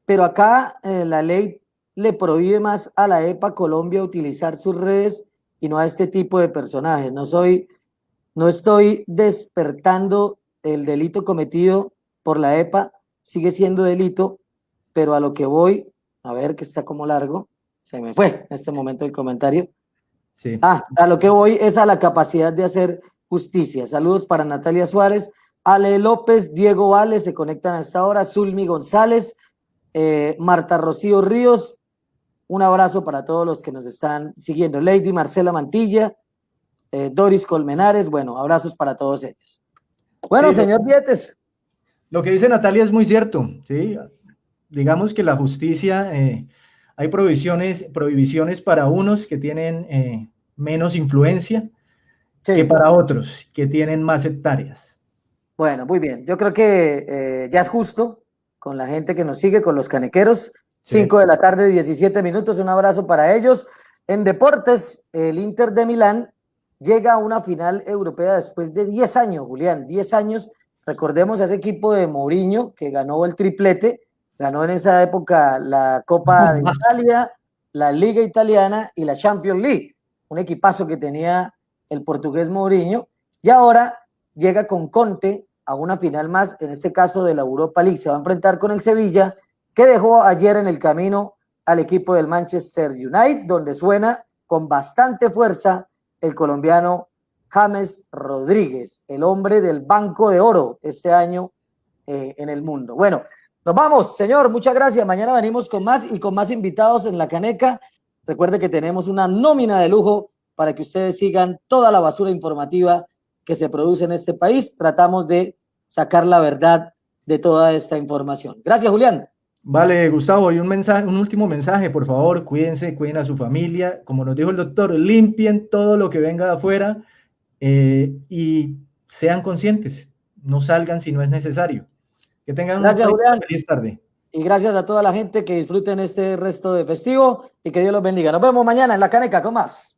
pero acá la ley le prohíbe más a la EPA Colombia utilizar sus redes y no a este tipo de personajes. No estoy despertando el delito cometido por la EPA, sigue siendo delito, pero a lo que voy, a ver que está como largo, se me fue en este momento el comentario. Sí. A lo que voy es a la capacidad de hacer justicia. Saludos para Natalia Suárez, Ale López, Diego Vale, se conectan a esta hora, Zulmi González, Marta Rocío Ríos, un abrazo para todos los que nos están siguiendo. Lady Marcela Mantilla, Doris Colmenares, bueno, abrazos para todos ellos. Bueno, sí, señor Dietes. Lo que dice Natalia es muy cierto, ¿sí? Digamos que la justicia, hay prohibiciones para unos que tienen menos influencia que para otros que tienen más hectáreas. Bueno, muy bien. Yo creo que ya es justo con la gente que nos sigue, con los canequeros. 5 de la tarde, 17 minutos. Un abrazo para ellos. En deportes, el Inter de Milán llega a una final europea después de 10 años, Julián. 10 años. Recordemos a ese equipo de Mourinho que ganó el triplete. Ganó en esa época la Copa de Italia, la Liga Italiana y la Champions League. Un equipazo que tenía el portugués Mourinho. Y ahora llega con Conte a una final más, en este caso de la Europa League. Se va a enfrentar con el Sevilla, que dejó ayer en el camino al equipo del Manchester United, donde suena con bastante fuerza el colombiano James Rodríguez, el hombre del Banco de Oro este año en el mundo. Bueno, nos vamos, señor, muchas gracias. Mañana venimos con más y con más invitados en La Caneca. Recuerde que tenemos una nómina de lujo para que ustedes sigan toda la basura informativa que se produce en este país. Tratamos de sacar la verdad de toda esta información. Gracias, Julián. Vale, Gustavo, y un último mensaje, por favor, cuídense, cuiden a su familia. Como nos dijo el doctor, limpien todo lo que venga de afuera y sean conscientes. No salgan si no es necesario. Que tengan una feliz tarde. Y gracias a toda la gente que disfruten este resto de festivo y que Dios los bendiga. Nos vemos mañana en La Caneca con más.